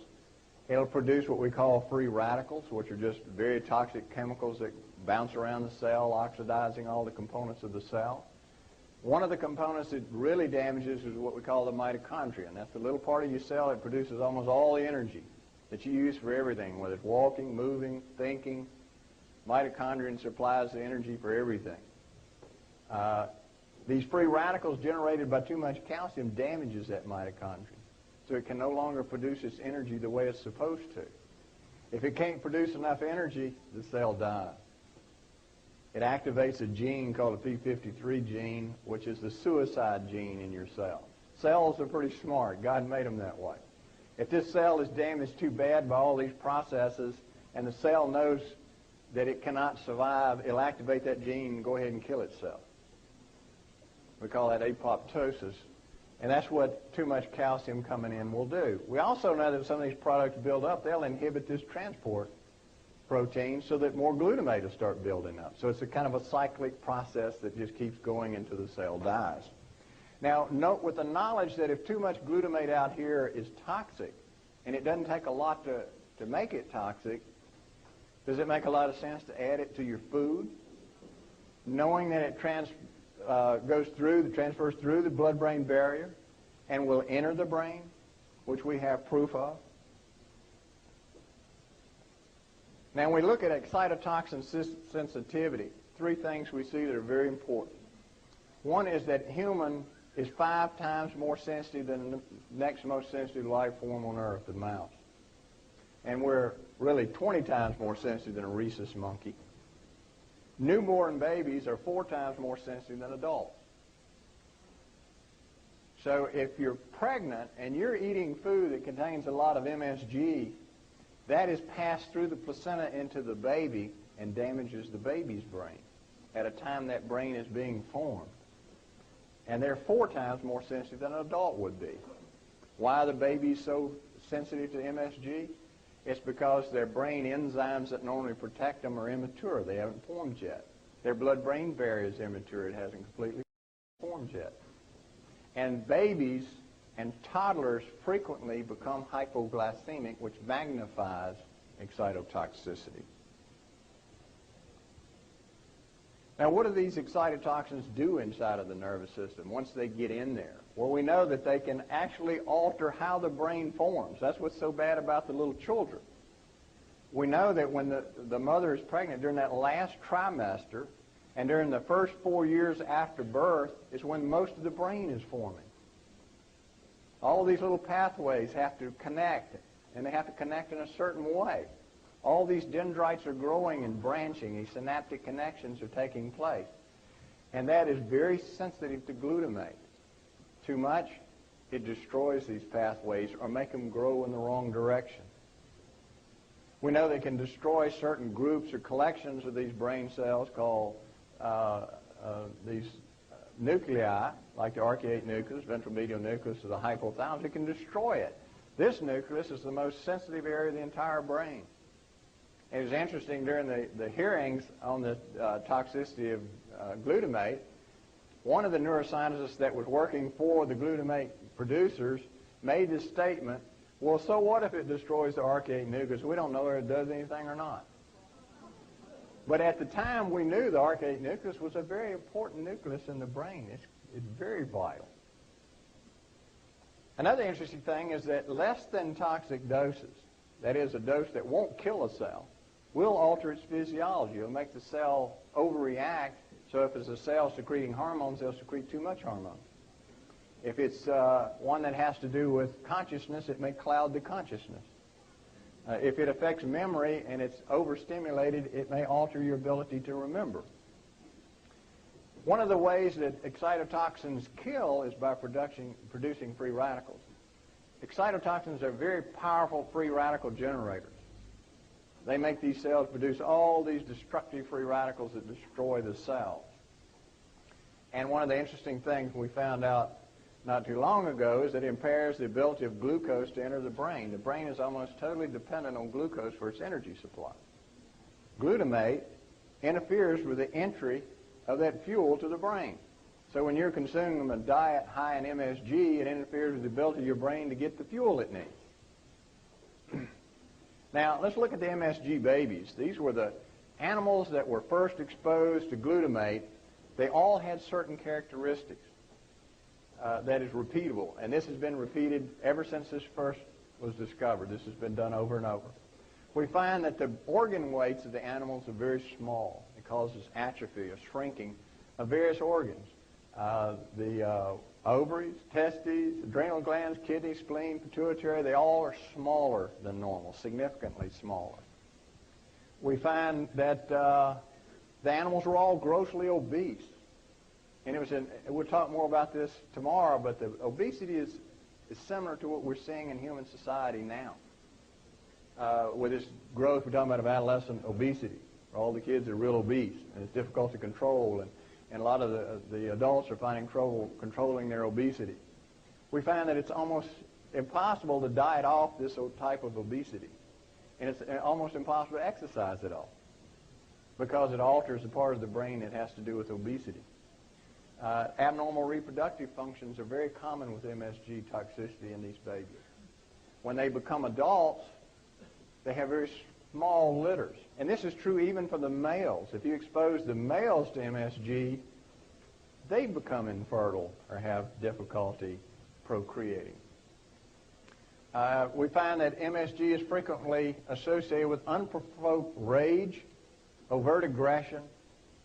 It'll produce what we call free radicals, which are just very toxic chemicals that bounce around the cell, oxidizing all the components of the cell. One of the components that really damages is what we call the mitochondria, and that's the little part of your cell that produces almost all the energy that you use for everything, whether it's walking, moving, thinking. Mitochondria supplies the energy for everything. These free radicals generated by too much calcium damages that mitochondria, so it can no longer produce its energy the way it's supposed to. If it can't produce enough energy, the cell dies. It activates a gene called a p53 gene, which is the suicide gene in your cell. Cells are pretty smart. God made them that way. If this cell is damaged too bad by all these processes, and the cell knows that it cannot survive, it'll activate that gene and go ahead and kill itself. We call that apoptosis. And that's what too much calcium coming in will do. We also know that some of these products build up, they'll inhibit this transport protein so that more glutamate will start building up. So it's a kind of a cyclic process that just keeps going until the cell dies. Now, note with the knowledge that if too much glutamate out here is toxic, and it doesn't take a lot to make it toxic, does it make a lot of sense to add it to your food? Knowing that it transfers through the blood-brain barrier and will enter the brain, which we have proof of. Now, when we look at excitotoxin sensitivity, three things we see that are very important. One is that human is 5 times more sensitive than the next most sensitive life form on Earth, the mouse. And we're really 20 times more sensitive than a rhesus monkey. Newborn babies are 4 times more sensitive than adults. So if you're pregnant and you're eating food that contains a lot of MSG, that is passed through the placenta into the baby and damages the baby's brain at a time that brain is being formed. And they're 4 times more sensitive than an adult would be. Why are the babies so sensitive to MSG? It's because their brain enzymes that normally protect them are immature. They haven't formed yet. Their blood-brain barrier is immature. It hasn't completely formed yet. And babies and toddlers frequently become hypoglycemic, which magnifies excitotoxicity. Now, what do these excitotoxins do inside of the nervous system once they get in there? Well, we know that they can actually alter how the brain forms. That's what's so bad about the little children. We know that when the mother is pregnant, during that last trimester and during the first 4 years after birth is when most of the brain is forming. All these little pathways have to connect, and they have to connect in a certain way. All these dendrites are growing and branching. These synaptic connections are taking place. And that is very sensitive to glutamate. Too much, it destroys these pathways or make them grow in the wrong direction. We know they can destroy certain groups or collections of these brain cells called these nuclei, like the arcuate nucleus, ventral medial nucleus, or the hypothalamus. It can destroy it. This nucleus is the most sensitive area of the entire brain. It was interesting during the hearings on the toxicity of glutamate, one of the neuroscientists that was working for the glutamate producers made this statement, well, so what if it destroys the arcuate nucleus? We don't know whether it does anything or not. But at the time, we knew the arcuate nucleus was a very important nucleus in the brain. It's very vital. Another interesting thing is that less than toxic doses, that is, a dose that won't kill a cell, will alter its physiology. It'll make the cell overreact. So if it's a cell secreting hormones, they'll secrete too much hormone. If it's one that has to do with consciousness, it may cloud the consciousness. If it affects memory and it's overstimulated, it may alter your ability to remember. One of the ways that excitotoxins kill is by producing free radicals. Excitotoxins are very powerful free radical generators. They make these cells produce all these destructive free radicals that destroy the cells. And one of the interesting things we found out not too long ago is that it impairs the ability of glucose to enter the brain. The brain is almost totally dependent on glucose for its energy supply. Glutamate interferes with the entry of that fuel to the brain. So when you're consuming a diet high in MSG, it interferes with the ability of your brain to get the fuel it needs. Now, let's look at the MSG babies. These were the animals that were first exposed to glutamate. They all had certain characteristics that is repeatable, and this has been repeated ever since this first was discovered. This has been done over and over. We find that the organ weights of the animals are very small. It causes atrophy, a shrinking of various organs. The ovaries, testes, adrenal glands, kidney, spleen, pituitary, they all are smaller than normal, significantly smaller. We find that the animals were all grossly obese. And we'll talk more about this tomorrow, but the obesity is similar to what we're seeing in human society now. With this growth, we're talking about of adolescent obesity. All the kids are real obese, and it's difficult to control, and a lot of the adults are finding trouble controlling their obesity. We find that it's almost impossible to diet off this type of obesity. And it's almost impossible to exercise at all because it alters the part of the brain that has to do with obesity. Abnormal reproductive functions are very common with MSG toxicity in these babies. When they become adults, they have very small litters. And this is true even for the males. If you expose the males to MSG, they become infertile or have difficulty procreating. We find that MSG is frequently associated with unprovoked rage, overt aggression,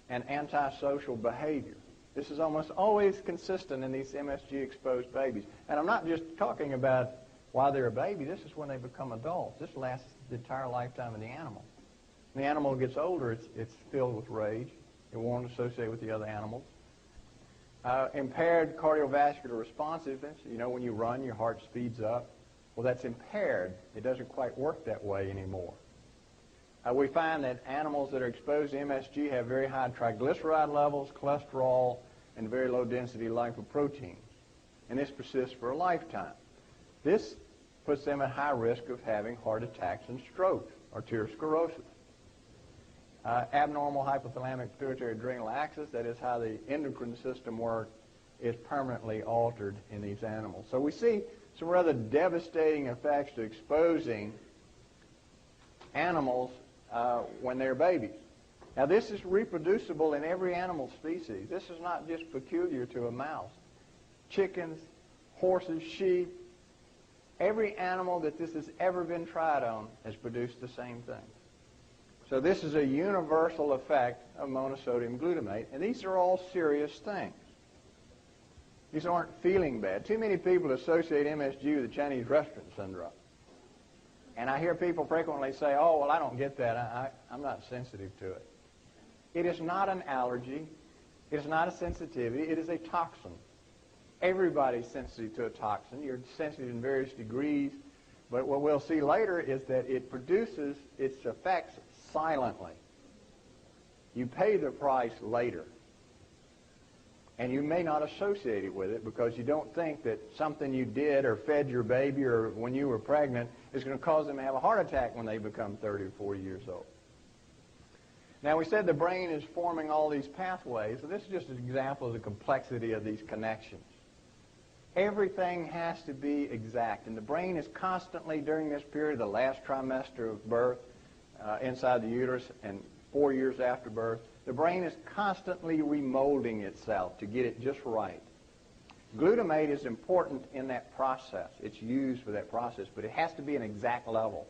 and antisocial behavior. This is almost always consistent in these MSG-exposed babies. And I'm not just talking about while they're a baby. This is when they become adults. This lasts the entire lifetime of the animal. When the animal gets older, it's filled with rage. It won't associate with the other animals. Impaired cardiovascular responsiveness. You know, when you run, your heart speeds up. Well, that's impaired. It doesn't quite work that way anymore. We find that animals that are exposed to MSG have very high triglyceride levels, cholesterol, and very low density lipoproteins. And this persists for a lifetime. This puts them at high risk of having heart attacks and strokes, arteriosclerosis. Abnormal hypothalamic pituitary adrenal axis, that is how the endocrine system works, is permanently altered in these animals. So we see some rather devastating effects to exposing animals when they're babies. Now, this is reproducible in every animal species. This is not just peculiar to a mouse. Chickens, horses, sheep, every animal that this has ever been tried on has produced the same thing. So this is a universal effect of monosodium glutamate, and these are all serious things. These aren't feeling bad. Too many people associate MSG with the Chinese restaurant syndrome. And I hear people frequently say, oh, well, I don't get that. I'm not sensitive to it. It is not an allergy. It is not a sensitivity. It is a toxin. Everybody's sensitive to a toxin. You're sensitive in various degrees. But what we'll see later is that it produces its effects silently. You pay the price later. And you may not associate it with it because you don't think that something you did or fed your baby or when you were pregnant is going to cause them to have a heart attack when they become 30 or 40 years old. Now, we said the brain is forming all these pathways. So this is just an example of the complexity of these connections. Everything has to be exact. And the brain is constantly, during this period, the last trimester of birth, inside the uterus, and 4 years after birth, the brain is constantly remolding itself to get it just right. Glutamate is important in that process. It's used for that process, but it has to be an exact level.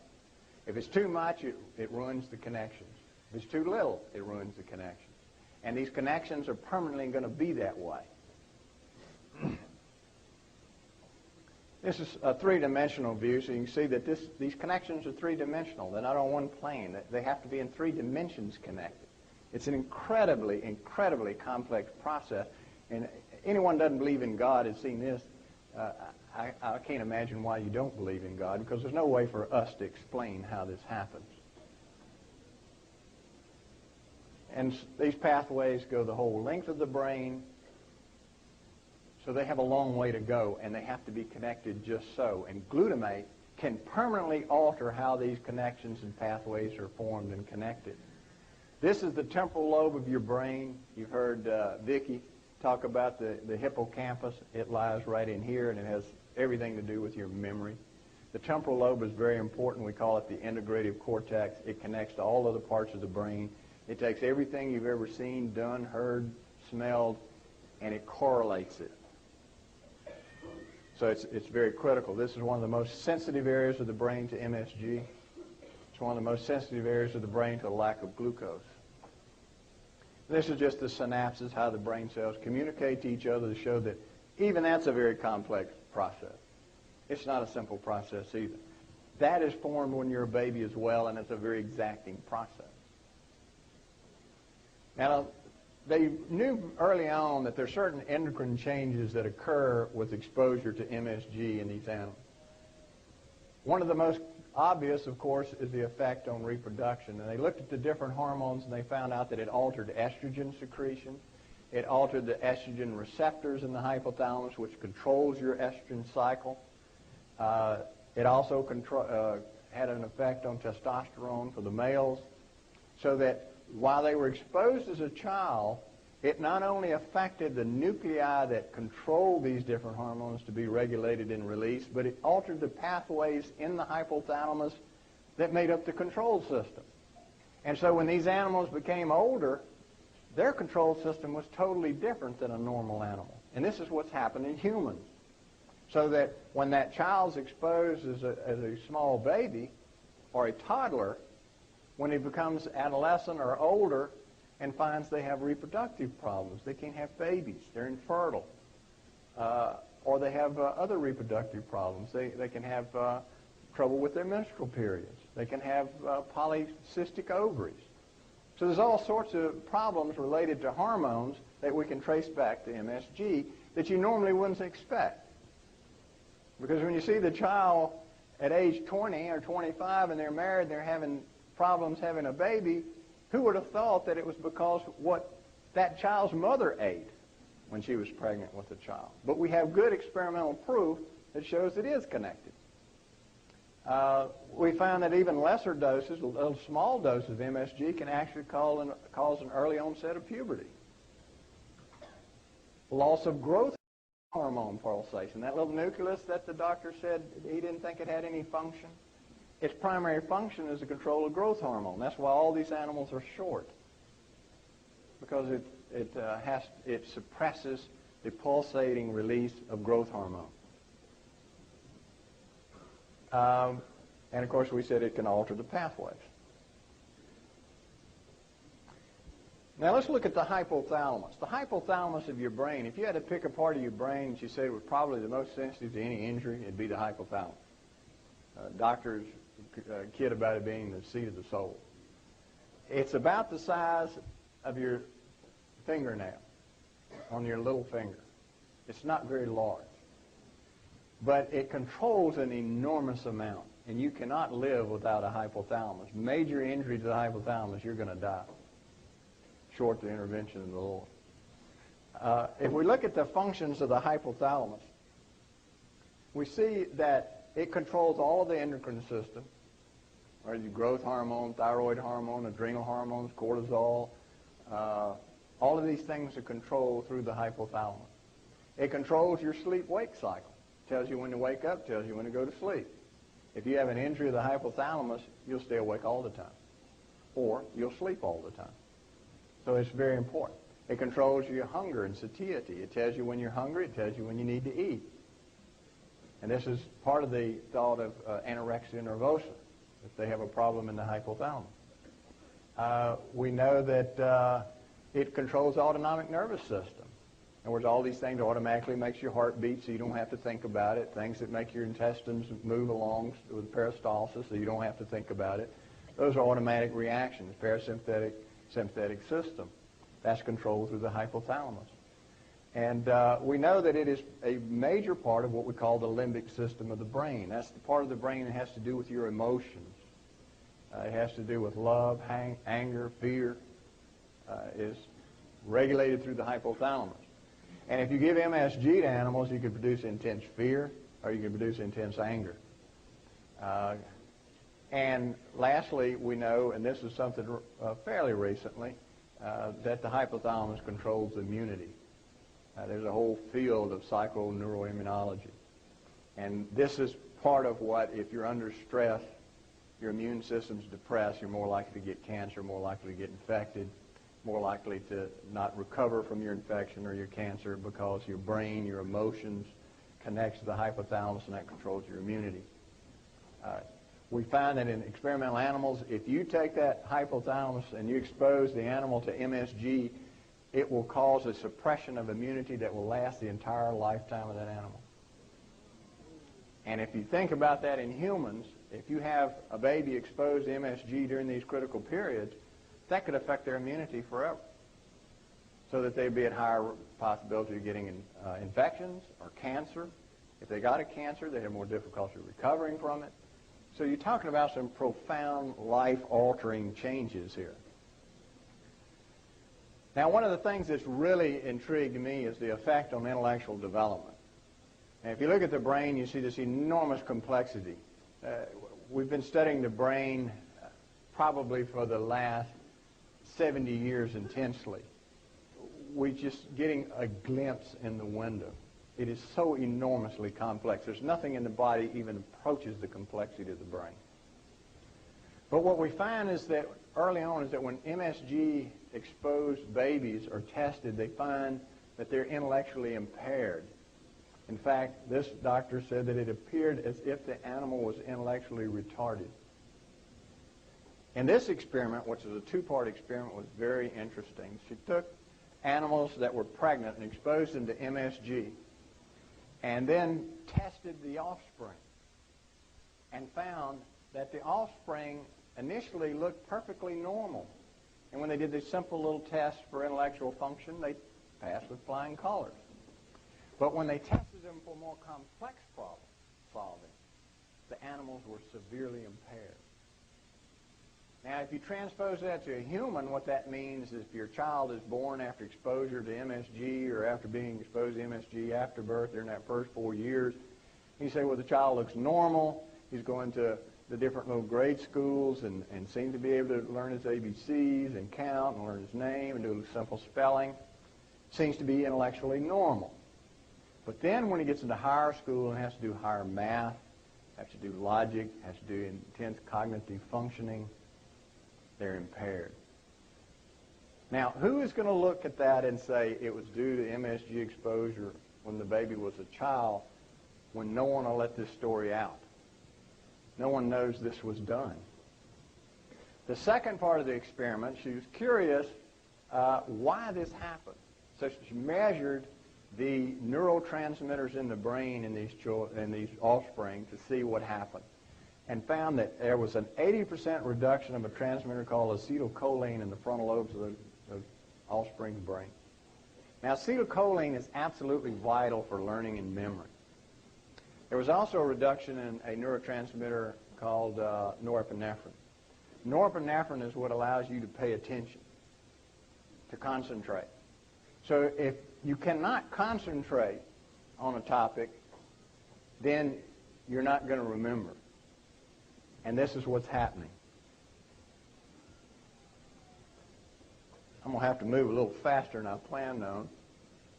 If it's too much, it ruins the connections. If it's too little, it ruins the connections. And these connections are permanently going to be that way. This is a three-dimensional view, so you can see that these connections are three-dimensional. They're not on one plane. They have to be in 3 dimensions connected. It's an incredibly, incredibly complex process. And anyone who doesn't believe in God has seen this. I can't imagine why you don't believe in God, because there's no way for us to explain how this happens. And these pathways go the whole length of the brain, so they have a long way to go, and they have to be connected just so. And glutamate can permanently alter how these connections and pathways are formed and connected. This is the temporal lobe of your brain. You've heard Vicki talk about the hippocampus. It lies right in here, and it has everything to do with your memory. The temporal lobe is very important. We call it the integrative cortex. It connects to all other parts of the brain. It takes everything you've ever seen, done, heard, smelled, and it correlates it. So it's very critical. This is one of the most sensitive areas of the brain to MSG. It's one of the most sensitive areas of the brain to the lack of glucose. This is just the synapses, how the brain cells communicate to each other to show that even that's a very complex process. It's not a simple process either. That is formed when you're a baby as well, and it's a very exacting process. Now, they knew early on that there are certain endocrine changes that occur with exposure to MSG in these animals. One of the most obvious, of course, is the effect on reproduction. And they looked at the different hormones, and they found out that it altered estrogen secretion. It altered the estrogen receptors in the hypothalamus, which controls your estrogen cycle. It also had an effect on testosterone for the males, so that while they were exposed as a child, it not only affected the nuclei that control these different hormones to be regulated and released, but it altered the pathways in the hypothalamus that made up the control system. And so when these animals became older, their control system was totally different than a normal animal. And this is what's happened in humans. So that when that child's exposed as a small baby or a toddler, when he becomes adolescent or older and finds they have reproductive problems, they can't have babies, they're infertile, or they have other reproductive problems. They can have trouble with their menstrual periods. They can have polycystic ovaries. So there's all sorts of problems related to hormones that we can trace back to MSG that you normally wouldn't expect. Because when you see the child at age 20 or 25 and they're married and they're having problems having a baby, who would have thought that it was because what that child's mother ate when she was pregnant with the child? But we have good experimental proof that shows it is connected. We found that even lesser doses, little small doses of MSG can actually cause an early onset of puberty. Loss of growth hormone pulsation, that little nucleus that the doctor said he didn't think it had any function. Its primary function is the control of growth hormone. That's why all these animals are short. because it suppresses the pulsating release of growth hormone. And of course, we said it can alter the pathways. Now let's look at the hypothalamus. The hypothalamus of your brain, if you had to pick a part of your brain that you said was probably the most sensitive to any injury, it'd be the hypothalamus. Doctors kid about it being the seat of the soul. It's about the size of your fingernail on your little finger. It's not very large. But it controls an enormous amount, and you cannot live without a hypothalamus. Major injury to the hypothalamus, you're going to die, short the intervention of the Lord. If we look at the functions of the hypothalamus, we see that it controls all of the endocrine system, or the growth hormone, thyroid hormone, adrenal hormones, cortisol. All of these things are controlled through the hypothalamus. It controls your sleep-wake cycle. Tells you when to wake up, tells you when to go to sleep. If you have an injury of the hypothalamus, you'll stay awake all the time, or you'll sleep all the time. So it's very important. It controls your hunger and satiety. It tells you when you're hungry. It tells you when you need to eat. And this is part of the thought of anorexia nervosa, if they have a problem in the hypothalamus. We know that it controls the autonomic nervous system. In other words, all these things automatically makes your heart beat so you don't have to think about it. Things that make your intestines move along with peristalsis so you don't have to think about it. Those are automatic reactions, parasympathetic, sympathetic system. That's controlled through the hypothalamus. And we know that it is a major part of what we call the limbic system of the brain. That's the part of the brain that has to do with your emotions. It has to do with love, anger, fear. Is regulated through the hypothalamus. And if you give MSG to animals, you can produce intense fear or you can produce intense anger. And lastly, we know, and this is something fairly recently, that the hypothalamus controls immunity. There's a whole field of psychoneuroimmunology. And this is part of what, if you're under stress, your immune system's depressed, you're more likely to get cancer, more likely to get infected, more likely to not recover from your infection or your cancer because your brain, your emotions connects to the hypothalamus and that controls your immunity. We find that in experimental animals, if you take that hypothalamus and you expose the animal to MSG, it will cause a suppression of immunity that will last the entire lifetime of that animal. And if you think about that in humans, if you have a baby exposed to MSG during these critical periods, that could affect their immunity forever, so that they'd be at higher possibility of getting infections or cancer. If they got a cancer, they have more difficulty recovering from it. So you're talking about some profound life-altering changes here. Now, one of the things that's really intrigued me is the effect on intellectual development. And if you look at the brain, you see this enormous complexity. We've been studying the brain probably for the last 70 years intensely. We're just getting a glimpse in the window. It is so enormously complex. There's nothing in the body even approaches the complexity of the brain. But what we find is that early on is that when MSG exposed babies are tested, they find that they're intellectually impaired. In fact, this doctor said that it appeared as if the animal was intellectually retarded. And this experiment, which is a two-part experiment, was very interesting. She took animals that were pregnant and exposed them to MSG and then tested the offspring and found that the offspring initially looked perfectly normal. And when they did this simple little test for intellectual function, they passed with flying colors. But when they tested them for more complex problem solving, the animals were severely impaired. Now, if you transpose that to a human, what that means is if your child is born after exposure to MSG or after being exposed to MSG after birth during that first 4 years, you say, well, the child looks normal. He's going to the different little grade schools and seems to be able to learn his ABCs and count and learn his name and do simple spelling. Seems to be intellectually normal. But then when he gets into higher school and has to do higher math, has to do logic, has to do intense cognitive functioning, they're impaired. Now, who is going to look at that and say it was due to MSG exposure when the baby was a child, when no one will let this story out? No one knows this was done. The second part of the experiment, she was curious why this happened. So she measured the neurotransmitters in the brain in these offspring to see what happened, and found that there was an 80% reduction of a transmitter called acetylcholine in the frontal lobes of the offspring's brain. Now, acetylcholine is absolutely vital for learning and memory. There was also a reduction in a neurotransmitter called norepinephrine. Norepinephrine is what allows you to pay attention, to concentrate. So if you cannot concentrate on a topic, then you're not going to remember. And this is what's happening. I'm going to have to move a little faster than I planned on.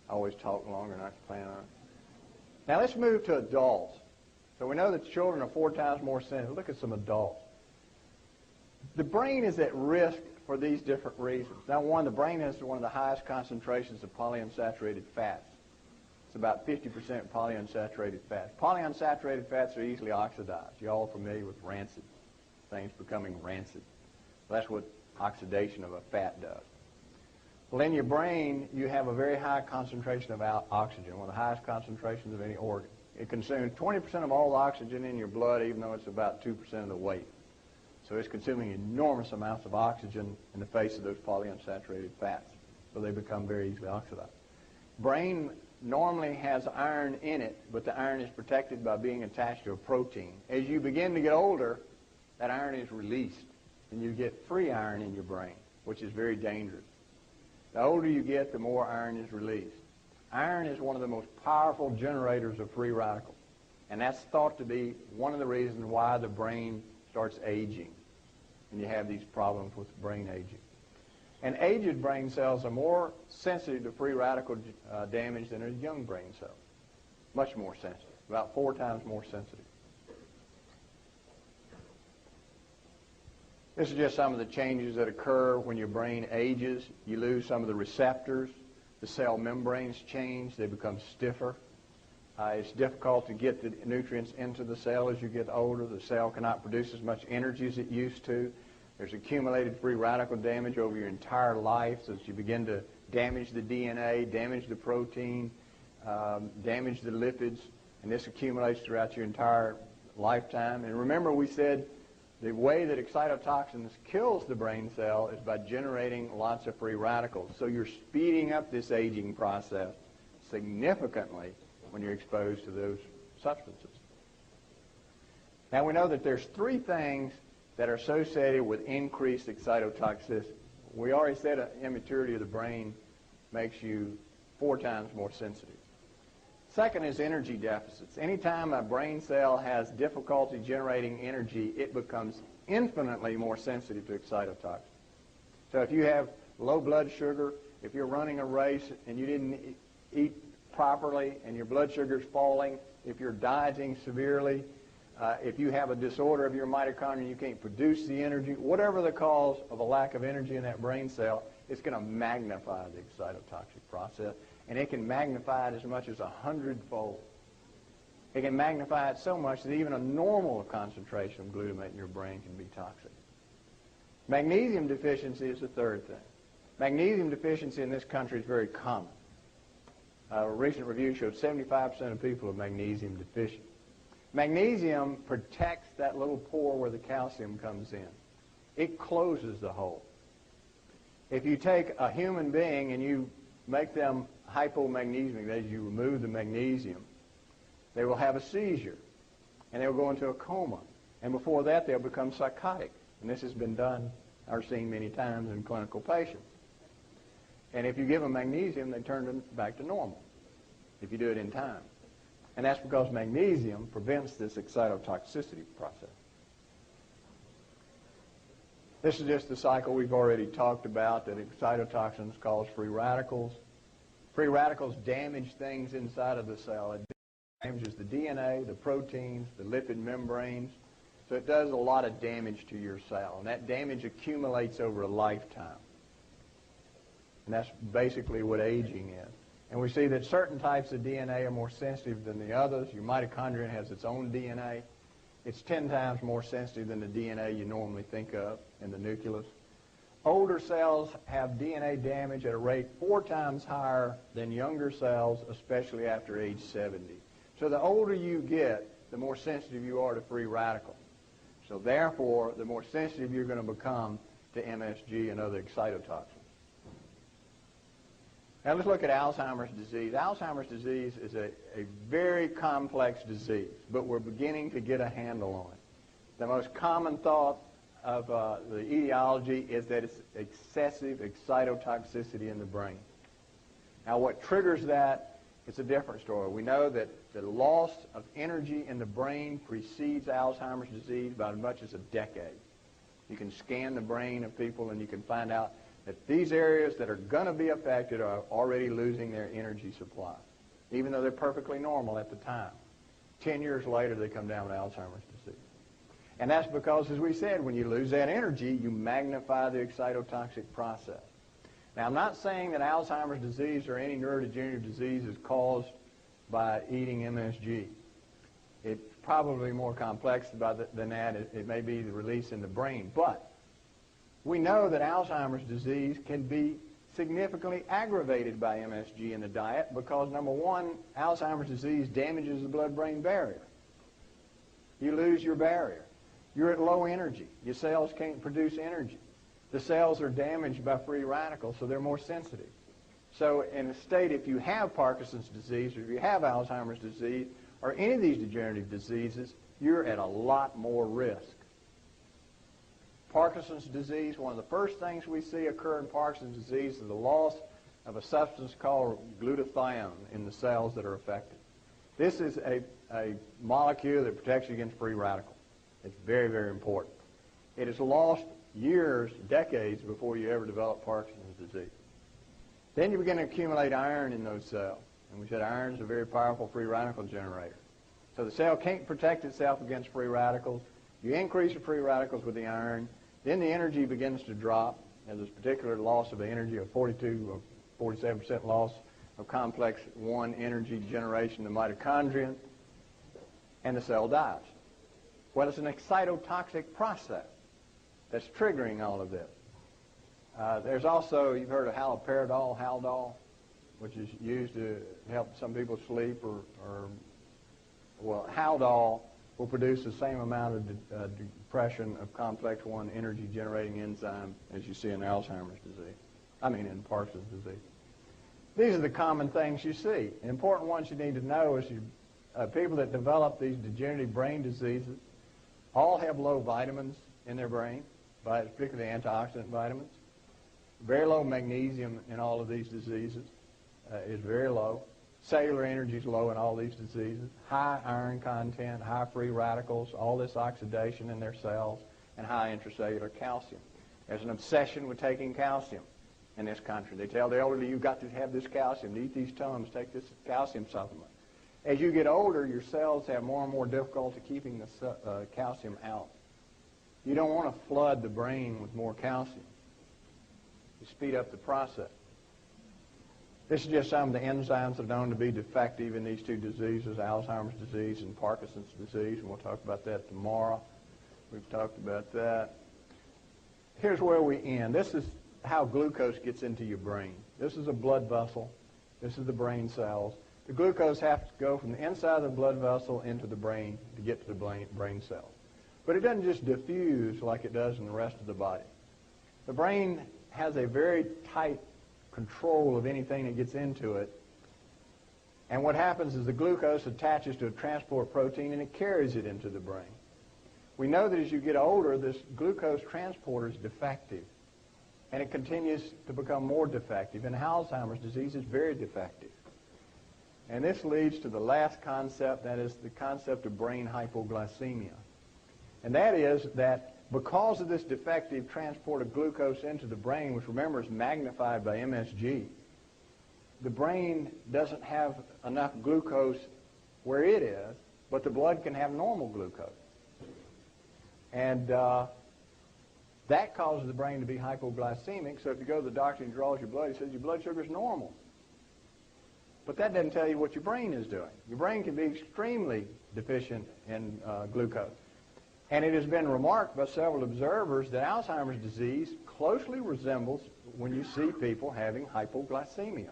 I always talk longer than I plan on. Now let's move to adults. So we know that children are 4 times more sensitive. Look at some adults. The brain is at risk for these different reasons. Now, one, the brain has one of the highest concentrations of polyunsaturated fats. It's about 50% polyunsaturated fats. Polyunsaturated fats are easily oxidized. You're all familiar with rancid, things becoming rancid. That's what oxidation of a fat does. Well, in your brain, you have a very high concentration of oxygen, one of the highest concentrations of any organ. It consumes 20% of all the oxygen in your blood, even though it's about 2% of the weight. So it's consuming enormous amounts of oxygen in the face of those polyunsaturated fats. So they become very easily oxidized. Brain normally has iron in it, but the iron is protected by being attached to a protein. As you begin to get older, that iron is released, and you get free iron in your brain, which is very dangerous. The older you get, the more iron is released. Iron is one of the most powerful generators of free radicals, and that's thought to be one of the reasons why the brain starts aging, and you have these problems with brain aging. And aged brain cells are more sensitive to free radical damage than a young brain cell. Much more sensitive, about 4 times more sensitive. This is just some of the changes that occur when your brain ages. You lose some of the receptors. The cell membranes change. They become stiffer. It's difficult to get the nutrients into the cell as you get older. The cell cannot produce as much energy as it used to. There's accumulated free radical damage over your entire life, so that you begin to damage the DNA, damage the protein, damage the lipids, and this accumulates throughout your entire lifetime. And remember, we said the way that excitotoxins kills the brain cell is by generating lots of free radicals. So you're speeding up this aging process significantly when you're exposed to those substances. Now we know that there's 3 things that are associated with increased excitotoxicity. We already said immaturity of the brain makes you 4 times more sensitive. Second is energy deficits. Anytime a brain cell has difficulty generating energy, it becomes infinitely more sensitive to excitotoxins. So if you have low blood sugar, if you're running a race and you didn't eat properly and your blood sugar is falling, if you're dieting severely, if you have a disorder of your mitochondria, you can't produce the energy, whatever the cause of a lack of energy in that brain cell, it's going to magnify the excitotoxic process, and it can magnify it as much as 100-fold. It can magnify it so much that even a normal concentration of glutamate in your brain can be toxic. Magnesium deficiency is the third thing. Magnesium deficiency in this country is very common. A recent review showed 75% of people are magnesium deficient. Magnesium protects that little pore where the calcium comes in. It closes the hole. If you take a human being and you make them hypomagnesic, that is, you remove the magnesium, they will have a seizure, and they'll go into a coma. And before that, they'll become psychotic. And this has been done or seen many times in clinical patients. And if you give them magnesium, they turn them back to normal, if you do it in time. And that's because magnesium prevents this excitotoxicity process. This is just the cycle we've already talked about, that excitotoxins cause free radicals. Free radicals damage things inside of the cell. It damages the DNA, the proteins, the lipid membranes. So it does a lot of damage to your cell, and that damage accumulates over a lifetime. And that's basically what aging is. And we see that certain types of DNA are more sensitive than the others. Your mitochondria has its own DNA. It's 10 times more sensitive than the DNA you normally think of in the nucleus. Older cells have DNA damage at a rate 4 times higher than younger cells, especially after age 70. So the older you get, the more sensitive you are to free radicals. So therefore, the more sensitive you're going to become to MSG and other excitotoxins. Now let's look at Alzheimer's disease. Alzheimer's disease is a very complex disease, but we're beginning to get a handle on it. The most common thought of the etiology is that it's excessive excitotoxicity in the brain. Now what triggers that, it's a different story. We know that the loss of energy in the brain precedes Alzheimer's disease by as much as a decade. You can scan the brain of people and you can find out that these areas that are going to be affected are already losing their energy supply, even though they're perfectly normal at the time. 10 years later, they come down with Alzheimer's disease. And that's because, as we said, when you lose that energy, you magnify the excitotoxic process. Now, I'm not saying that Alzheimer's disease or any neurodegenerative disease is caused by eating MSG. It's probably more complex than that. It may be the release in the brain. But we know that Alzheimer's disease can be significantly aggravated by MSG in the diet because, number one, Alzheimer's disease damages the blood-brain barrier. You lose your barrier. You're at low energy. Your cells can't produce energy. The cells are damaged by free radicals, so they're more sensitive. So in a state, if you have Parkinson's disease or if you have Alzheimer's disease or any of these degenerative diseases, you're at a lot more risk. Parkinson's disease, one of the first things we see occur in Parkinson's disease is the loss of a substance called glutathione in the cells that are affected. This is a molecule that protects you against free radicals. It's very, very important. It is lost years, decades before you ever develop Parkinson's disease. Then you begin to accumulate iron in those cells. And we said iron is a very powerful free radical generator. So the cell can't protect itself against free radicals. You increase the free radicals with the iron. Then the energy begins to drop. There's this particular loss of energy of 42 or 47% loss of complex 1 energy generation in the mitochondria, and the cell dies. Well, it's an excitotoxic process that's triggering all of this. There's also, you've heard of haloperidol, Haldol, which is used to help some people sleep, well, Haldol will produce the same amount of depression of complex 1 energy-generating enzyme as you see in Alzheimer's disease. In Parkinson's disease. These are the common things you see. The important ones you need to know is people that develop these degenerative brain diseases all have low vitamins in their brain, particularly antioxidant vitamins. Very low magnesium in all of these diseases is very low. Cellular energy is low in all these diseases. High iron content, high free radicals, all this oxidation in their cells, and high intracellular calcium. There's an obsession with taking calcium in this country. They tell the elderly, you've got to have this calcium, eat these Tums, take this calcium supplement. As you get older, your cells have more and more difficulty keeping the calcium out. You don't want to flood the brain with more calcium. You speed up the process. This is just some of the enzymes that are known to be defective in these two diseases, Alzheimer's disease and Parkinson's disease, and we'll talk about that tomorrow. We've talked about that. Here's where we end. This is how glucose gets into your brain. This is a blood vessel. This is the brain cells. The glucose has to go from the inside of the blood vessel into the brain to get to the brain cells. But it doesn't just diffuse like it does in the rest of the body. The brain has a very tight control of anything that gets into it. And what happens is the glucose attaches to a transport protein and it carries it into the brain. We know that as you get older, this glucose transporter is defective. And it continues to become more defective. And Alzheimer's disease is very defective. And this leads to the last concept, that is the concept of brain hypoglycemia. And that is that because of this defective transport of glucose into the brain, which remember is magnified by MSG, the brain doesn't have enough glucose where it is, but the blood can have normal glucose. And That causes the brain to be hypoglycemic, so if you go to the doctor and he draws your blood, he says your blood sugar is normal. But that doesn't tell you what your brain is doing. Your brain can be extremely deficient in glucose. And it has been remarked by several observers that Alzheimer's disease closely resembles when you see people having hypoglycemia.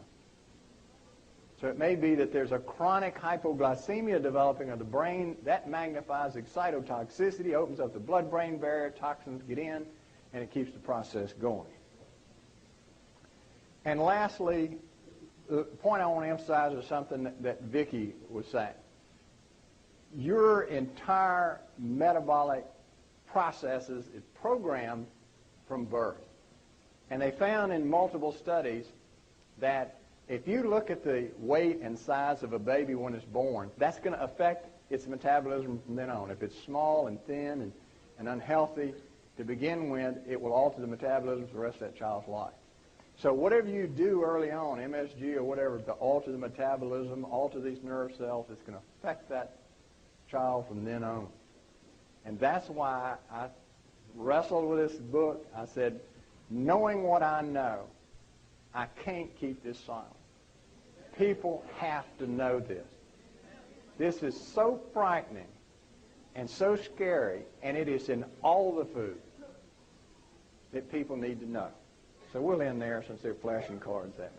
So it may be that there's a chronic hypoglycemia developing of the brain. That magnifies excitotoxicity, opens up the blood-brain barrier, toxins get in, and it keeps the process going. And lastly, the point I want to emphasize is something that Vicki was saying. Your entire metabolic processes is programmed from birth. And they found in multiple studies that if you look at the weight and size of a baby when it's born, that's going to affect its metabolism from then on. If it's small and thin and unhealthy to begin with, it will alter the metabolism for the rest of that child's life. So whatever you do early on, MSG or whatever, to alter the metabolism, alter these nerve cells, it's going to affect that child from then on. And that's why I wrestled with this book. I said, knowing what I know, I can't keep this silent. People have to know this. This is so frightening and so scary, and it is in all the food that people need to know. So we'll end there since they're flashing cards at me.